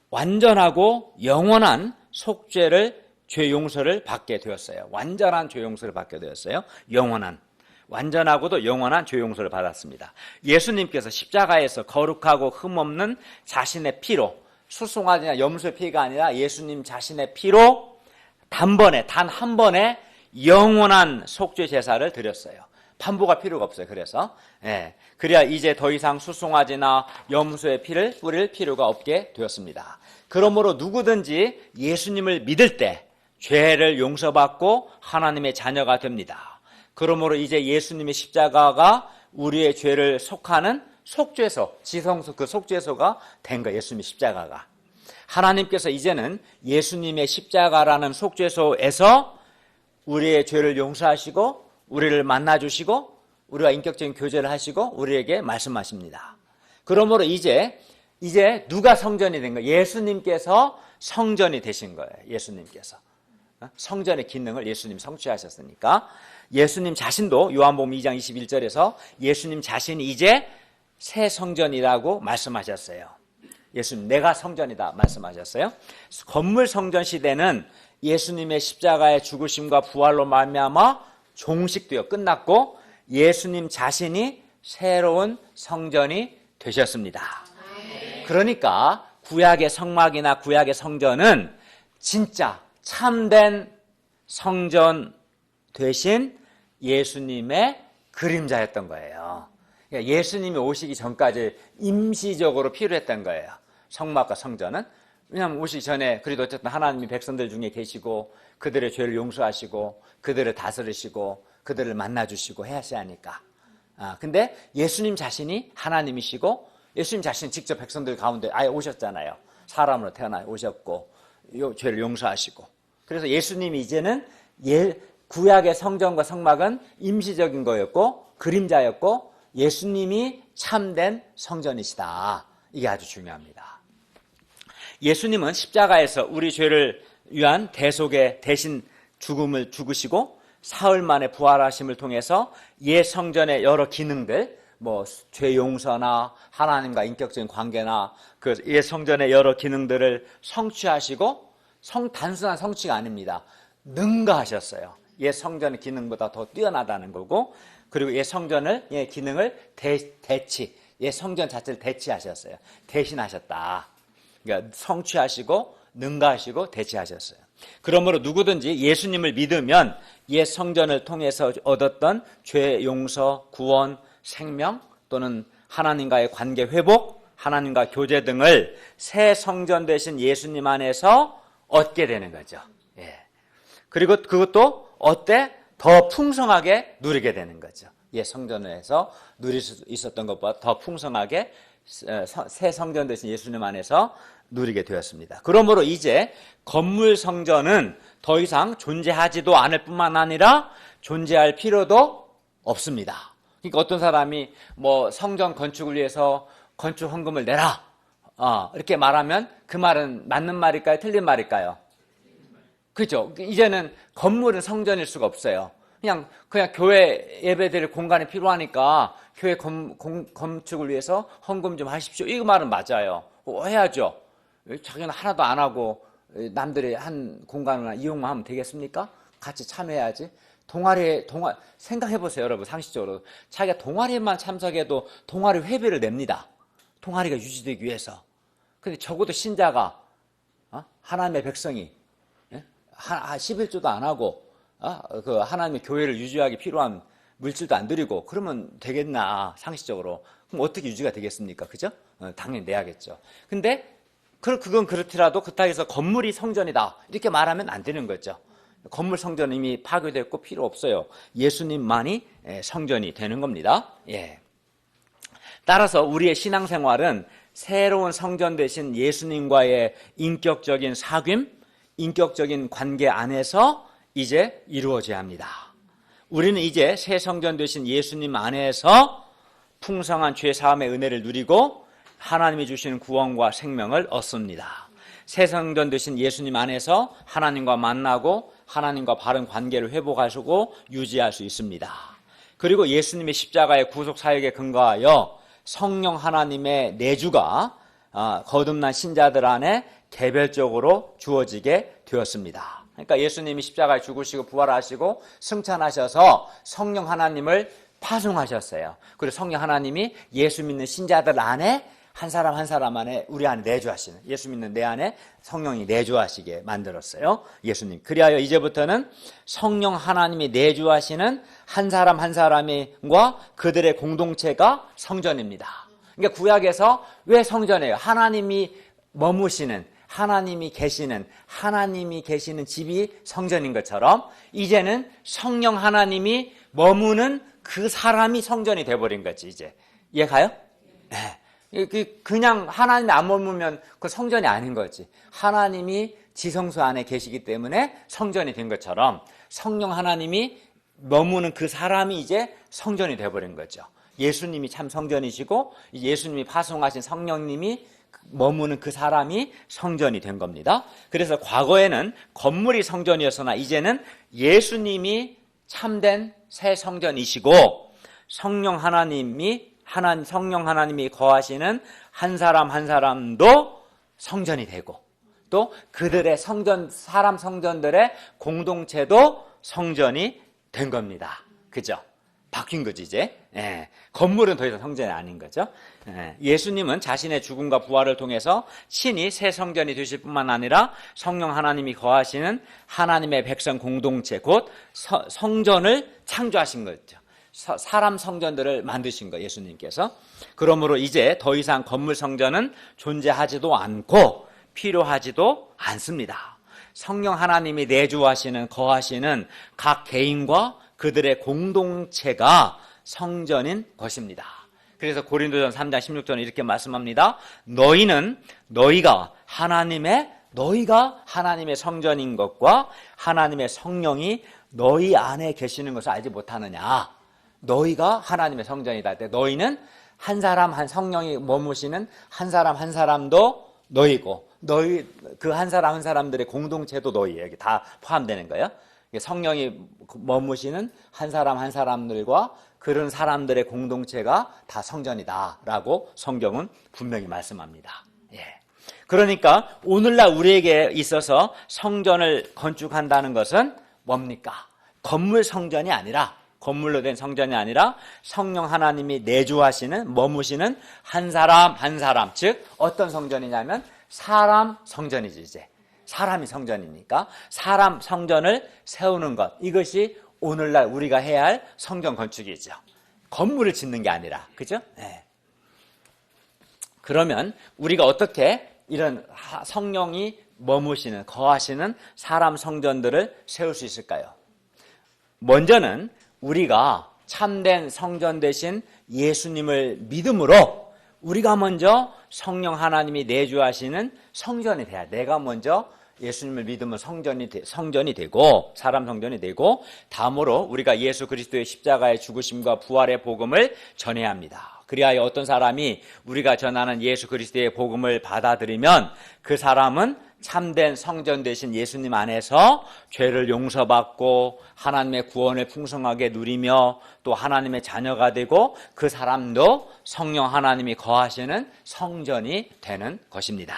Speaker 1: 완전하고 영원한 속죄를 죄 용서를 받게 되었어요. 완전한 죄 용서를 받게 되었어요. 영원한, 완전하고도 영원한 죄 용서를 받았습니다. 예수님께서 십자가에서 거룩하고 흠없는 자신의 피로, 수송아지나 염소의 피가 아니라 예수님 자신의 피로 단번에, 단 한 번에 영원한 속죄 제사를 드렸어요. 반복할 필요가 없어요. 그래서 그래야 이제 더 이상 수송아지나 염소의 피를 뿌릴 필요가 없게 되었습니다. 그러므로 누구든지 예수님을 믿을 때 죄를 용서받고 하나님의 자녀가 됩니다. 그러므로 이제 예수님의 십자가가 우리의 죄를 속하는 속죄소, 지성소, 그 속죄소가 된 거예요. 예수님의 십자가가. 하나님께서 이제는 예수님의 십자가라는 속죄소에서 우리의 죄를 용서하시고 우리를 만나주시고 우리와 인격적인 교제를 하시고 우리에게 말씀하십니다. 그러므로 이제 누가 성전이 된 거예요? 예수님께서 성전이 되신 거예요. 예수님께서. 성전의 기능을 예수님 성취하셨으니까 예수님 자신도 요한복음 2장 21절에서 예수님 자신이 이제 새 성전이라고 말씀하셨어요. 예수님 내가 성전이다 말씀하셨어요. 건물 성전 시대는 예수님의 십자가의 죽으심과 부활로 말미암아 종식되어 끝났고 예수님 자신이 새로운 성전이 되셨습니다. 그러니까 구약의 성막이나 구약의 성전은 진짜 참된 성전 되신 예수님의 그림자였던 거예요. 그러니까 예수님이 오시기 전까지 임시적으로 필요했던 거예요. 성막과 성전은. 왜냐하면 오시기 전에 그래도 어쨌든 하나님이 백성들 중에 계시고 그들의 죄를 용서하시고 그들을 다스리시고 그들을 만나주시고 해야지 하니까. 근데 예수님 자신이 하나님이시고 예수님 자신이 직접 백성들 가운데 아예 오셨잖아요. 사람으로 태어나 오셨고 죄를 용서하시고. 그래서 예수님이 이제는 구약의 성전과 성막은 임시적인 거였고 그림자였고 예수님이 참된 성전이시다. 이게 아주 중요합니다. 예수님은 십자가에서 우리 죄를 위한 대속의 대신 죽음을 죽으시고 사흘 만에 부활하심을 통해서 옛 성전의 여러 기능들, 죄 용서나 하나님과 인격적인 관계나 그 옛 성전의 여러 기능들을 성취하시고 단순한 성취가 아닙니다. 능가하셨어요. 옛 성전의 기능보다 더 뛰어나다는 거고 그리고 옛 성전을 옛 기능을 옛 성전 자체를 대치하셨어요. 대신하셨다. 그러니까 성취하시고 능가하시고 대체하셨어요. 그러므로 누구든지 예수님을 믿으면 옛 성전을 통해서 얻었던 죄 용서, 구원, 생명 또는 하나님과의 관계 회복, 하나님과 교제 등을 새 성전 되신 예수님 안에서 얻게 되는 거죠. 그리고 그것도 더 풍성하게 누리게 되는 거죠. 옛 성전에서 누릴 수 있었던 것보다 더 풍성하게 새 성전 되신 예수님 안에서 누리게 되었습니다. 그러므로 이제 건물 성전은 더 이상 존재하지도 않을 뿐만 아니라 존재할 필요도 없습니다. 그러니까 어떤 사람이 성전 건축을 위해서 건축 헌금을 내라 이렇게 말하면 그 말은 맞는 말일까요? 틀린 말일까요? 그죠? 이제는 건물은 성전일 수가 없어요. 그냥 교회 예배드릴 공간이 필요하니까 교회 건축을 위해서 헌금 좀 하십시오. 이 말은 맞아요. 해야죠. 자기는 하나도 안 하고 남들이 한 공간을 이용만 하면 되겠습니까? 같이 참여해야지. 동아리 생각해보세요, 여러분. 상식적으로 자기가 동아리만 참석해도 동아리 회비를 냅니다. 동아리가 유지되기 위해서. 근데 적어도 신자가 하나님의 백성이 11조도 안 하고 그 하나님의 교회를 유지하기 필요한 물질도 안 드리고 그러면 되겠나 상식적으로. 그럼 어떻게 유지가 되겠습니까? 그죠? 당연히 내야겠죠. 근데 그건 그렇더라도 그따위에서 건물이 성전이다 이렇게 말하면 안 되는 거죠. 건물 성전은 이미 파괴됐고 필요 없어요. 예수님만이 성전이 되는 겁니다. 따라서 우리의 신앙생활은 새로운 성전 되신 예수님과의 인격적인 사귐, 인격적인 관계 안에서 이제 이루어져야 합니다. 우리는 이제 새 성전 되신 예수님 안에서 풍성한 죄 사함의 은혜를 누리고 하나님이 주시는 구원과 생명을 얻습니다. 새 성전 되신 예수님 안에서 하나님과 만나고 하나님과 바른 관계를 회복하시고 유지할 수 있습니다. 그리고 예수님의 십자가의 구속 사역에 근거하여 성령 하나님의 내주가 거듭난 신자들 안에 개별적으로 주어지게 되었습니다. 그러니까 예수님이 십자가에 죽으시고 부활하시고 승천하셔서 성령 하나님을 파송하셨어요. 그리고 성령 하나님이 예수 믿는 신자들 안에 한 사람 한 사람 안에 우리 안에 내주하시는, 예수 믿는 내 안에 성령이 내주하시게 만들었어요. 예수님. 그리하여 이제부터는 성령 하나님이 내주하시는 한 사람 한 사람과 그들의 공동체가 성전입니다. 그러니까 구약에서 왜 성전이에요? 하나님이 머무시는, 하나님이 계시는 집이 성전인 것처럼 이제는 성령 하나님이 머무는 그 사람이 성전이 돼버린 거지. 이제 이해가요? 네. 그냥 하나님이 안 머물면 그 성전이 아닌 거지. 하나님이 지성소 안에 계시기 때문에 성전이 된 것처럼 성령 하나님이 머무는 그 사람이 이제 성전이 돼버린 거죠. 예수님이 참 성전이시고 예수님이 파송하신 성령님이 머무는 그 사람이 성전이 된 겁니다. 그래서 과거에는 건물이 성전이었으나 이제는 예수님이 참된 새 성전이시고 성령 하나님이 거하시는 한 사람 한 사람도 성전이 되고 또 그들의 사람 성전들의 공동체도 성전이 된 겁니다. 그죠? 바뀐 거지 이제. 예. 건물은 더 이상 성전이 아닌 거죠. 예. 예수님은 자신의 죽음과 부활을 통해서 친히 새 성전이 되실 뿐만 아니라 성령 하나님이 거하시는 하나님의 백성 공동체 곧 성전을 창조하신 거죠. 사람 성전들을 만드신 거예요, 예수님께서. 그러므로 이제 더 이상 건물 성전은 존재하지도 않고 필요하지도 않습니다. 성령 하나님이 내주하시는, 거하시는 각 개인과 그들의 공동체가 성전인 것입니다. 그래서 고린도전서 3장 16절은 이렇게 말씀합니다. 너희가 하나님의 성전인 것과 하나님의 성령이 너희 안에 계시는 것을 알지 못하느냐. 너희가 하나님의 성전이다 할 때 너희는 한 사람 한 성령이 머무시는 한 사람 한 사람도 너희고 너희 그 한 사람 한 사람들의 공동체도 너희예요. 여기 다 포함되는 거예요. 성령이 머무시는 한 사람 한 사람들과 그런 사람들의 공동체가 다 성전이다라고 성경은 분명히 말씀합니다. 예. 그러니까 오늘날 우리에게 있어서 성전을 건축한다는 것은 뭡니까? 건물 성전이 아니라 건물로 된 성전이 아니라 성령 하나님이 내주하시는 머무시는 한 사람 한 사람 즉 어떤 성전이냐면 사람 성전이지 이제 사람이 성전이니까 사람 성전을 세우는 것 이것이 오늘날 우리가 해야 할 성전 건축이죠. 건물을 짓는 게 아니라 그죠? 네. 그러면 우리가 어떻게 이런 성령이 머무시는 거하시는 사람 성전들을 세울 수 있을까요? 먼저는 우리가 참된 성전 되신 예수님을 믿음으로 우리가 먼저 성령 하나님이 내주하시는 성전이 돼야 내가 먼저 예수님을 믿으면 성전이 되고 사람 성전이 되고 다음으로 우리가 예수 그리스도의 십자가의 죽으심과 부활의 복음을 전해야 합니다. 그리하여 어떤 사람이 우리가 전하는 예수 그리스도의 복음을 받아들이면 그 사람은 참된 성전 되신 예수님 안에서 죄를 용서받고 하나님의 구원을 풍성하게 누리며 또 하나님의 자녀가 되고 그 사람도 성령 하나님이 거하시는 성전이 되는 것입니다.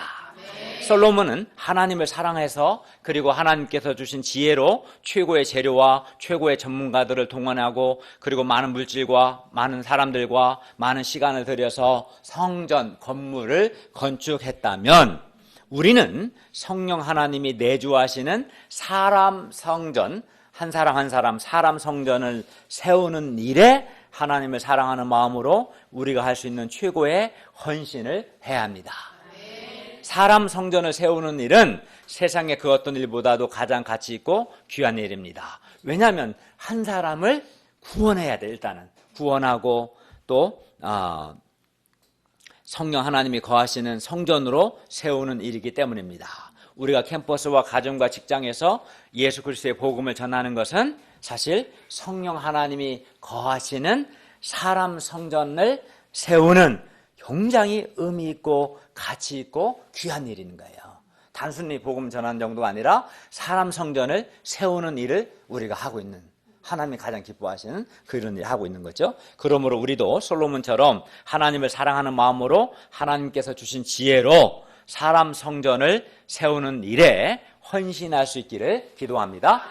Speaker 1: 솔로몬은 하나님을 사랑해서 그리고 하나님께서 주신 지혜로 최고의 재료와 최고의 전문가들을 동원하고 그리고 많은 물질과 많은 사람들과 많은 시간을 들여서 성전 건물을 건축했다면 우리는 성령 하나님이 내주하시는 사람 성전 한 사람 한 사람 사람 성전을 세우는 일에 하나님을 사랑하는 마음으로 우리가 할 수 있는 최고의 헌신을 해야 합니다. 사람 성전을 세우는 일은 세상의 그 어떤 일보다도 가장 가치 있고 귀한 일입니다. 왜냐하면 한 사람을 구원해야 돼. 일단은 구원하고 또 성령 하나님이 거하시는 성전으로 세우는 일이기 때문입니다. 우리가 캠퍼스와 가정과 직장에서 예수 그리스도의 복음을 전하는 것은 사실 성령 하나님이 거하시는 사람 성전을 세우는 굉장히 의미 있고 가치 있고 귀한 일인 거예요. 단순히 복음 전하는 정도가 아니라 사람 성전을 세우는 일을 우리가 하고 있는 하나님이 가장 기뻐하시는 그런 일을 하고 있는 거죠. 그러므로 우리도 솔로몬처럼 하나님을 사랑하는 마음으로 하나님께서 주신 지혜로 사람 성전을 세우는 일에 헌신할 수 있기를 기도합니다.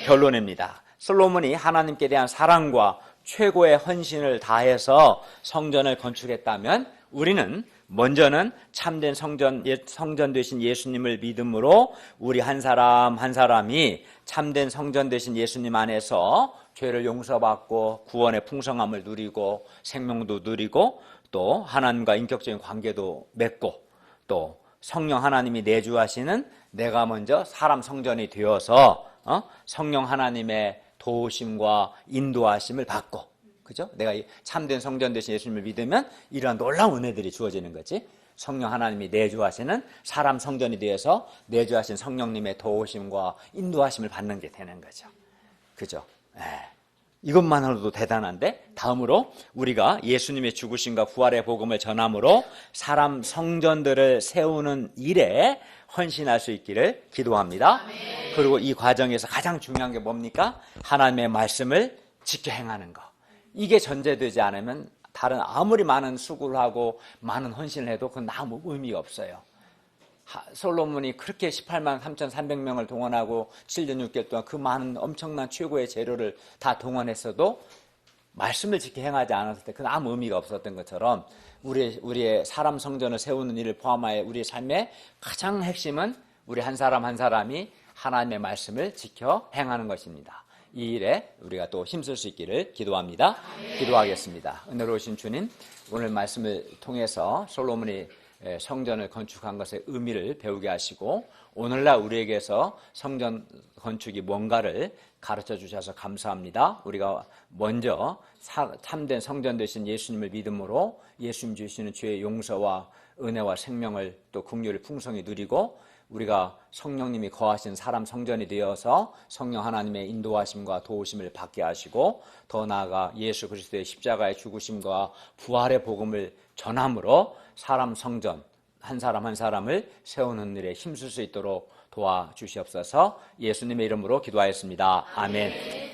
Speaker 1: 결론입니다. 솔로몬이 하나님께 대한 사랑과 최고의 헌신을 다해서 성전을 건축했다면 우리는 먼저는 참된 성전 되신 예수님을 믿음으로 우리 한 사람 한 사람이 참된 성전 되신 예수님 안에서 죄를 용서받고 구원의 풍성함을 누리고 생명도 누리고 또 하나님과 인격적인 관계도 맺고 또 성령 하나님이 내주하시는 내가 먼저 사람 성전이 되어서 성령 하나님의 도우심과 인도하심을 받고, 그죠? 내가 참된 성전 되신 예수님을 믿으면 이러한 놀라운 은혜들이 주어지는 거지. 성령 하나님이 내주하시는 사람 성전이 되어서 내주하신 성령님의 도우심과 인도하심을 받는 게 되는 거죠. 그죠? 이것만으로도 대단한데, 다음으로 우리가 예수님의 죽으심과 부활의 복음을 전함으로 사람 성전들을 세우는 일에 헌신할 수 있기를 기도합니다. 그리고 이 과정에서 가장 중요한 게 뭡니까? 하나님의 말씀을 지켜 행하는 거. 이게 전제되지 않으면 다른 아무리 많은 수고를 하고 많은 헌신을 해도 그건 아무 의미가 없어요. 솔로몬이 그렇게 18만 3,300명을 동원하고 7년 6개월 동안 그 많은 엄청난 최고의 재료를 다 동원했어도 말씀을 지켜 행하지 않았을 때 그건 아무 의미가 없었던 것처럼 우리의 사람 성전을 세우는 일을 포함하여 우리의 삶의 가장 핵심은 우리 한 사람 한 사람이 하나님의 말씀을 지켜 행하는 것입니다. 이 일에 우리가 또 힘쓸 수 있기를 기도합니다. 기도하겠습니다. 은혜로우신 주님, 오늘 말씀을 통해서 솔로몬이 성전을 건축한 것의 의미를 배우게 하시고 오늘날 우리에게서 성전 건축이 뭔가를 가르쳐 주셔서 감사합니다. 우리가 먼저 참된 성전 되신 예수님을 믿음으로 예수님 주시는 죄의 용서와 은혜와 생명을 또 긍휼을 풍성히 누리고 우리가 성령님이 거하신 사람 성전이 되어서 성령 하나님의 인도하심과 도우심을 받게 하시고 더 나아가 예수 그리스도의 십자가의 죽으심과 부활의 복음을 전함으로 사람 성전 한 사람 한 사람을 세우는 일에 힘쓸 수 있도록 도와주시옵소서. 예수님의 이름으로 기도하였습니다. 아멘.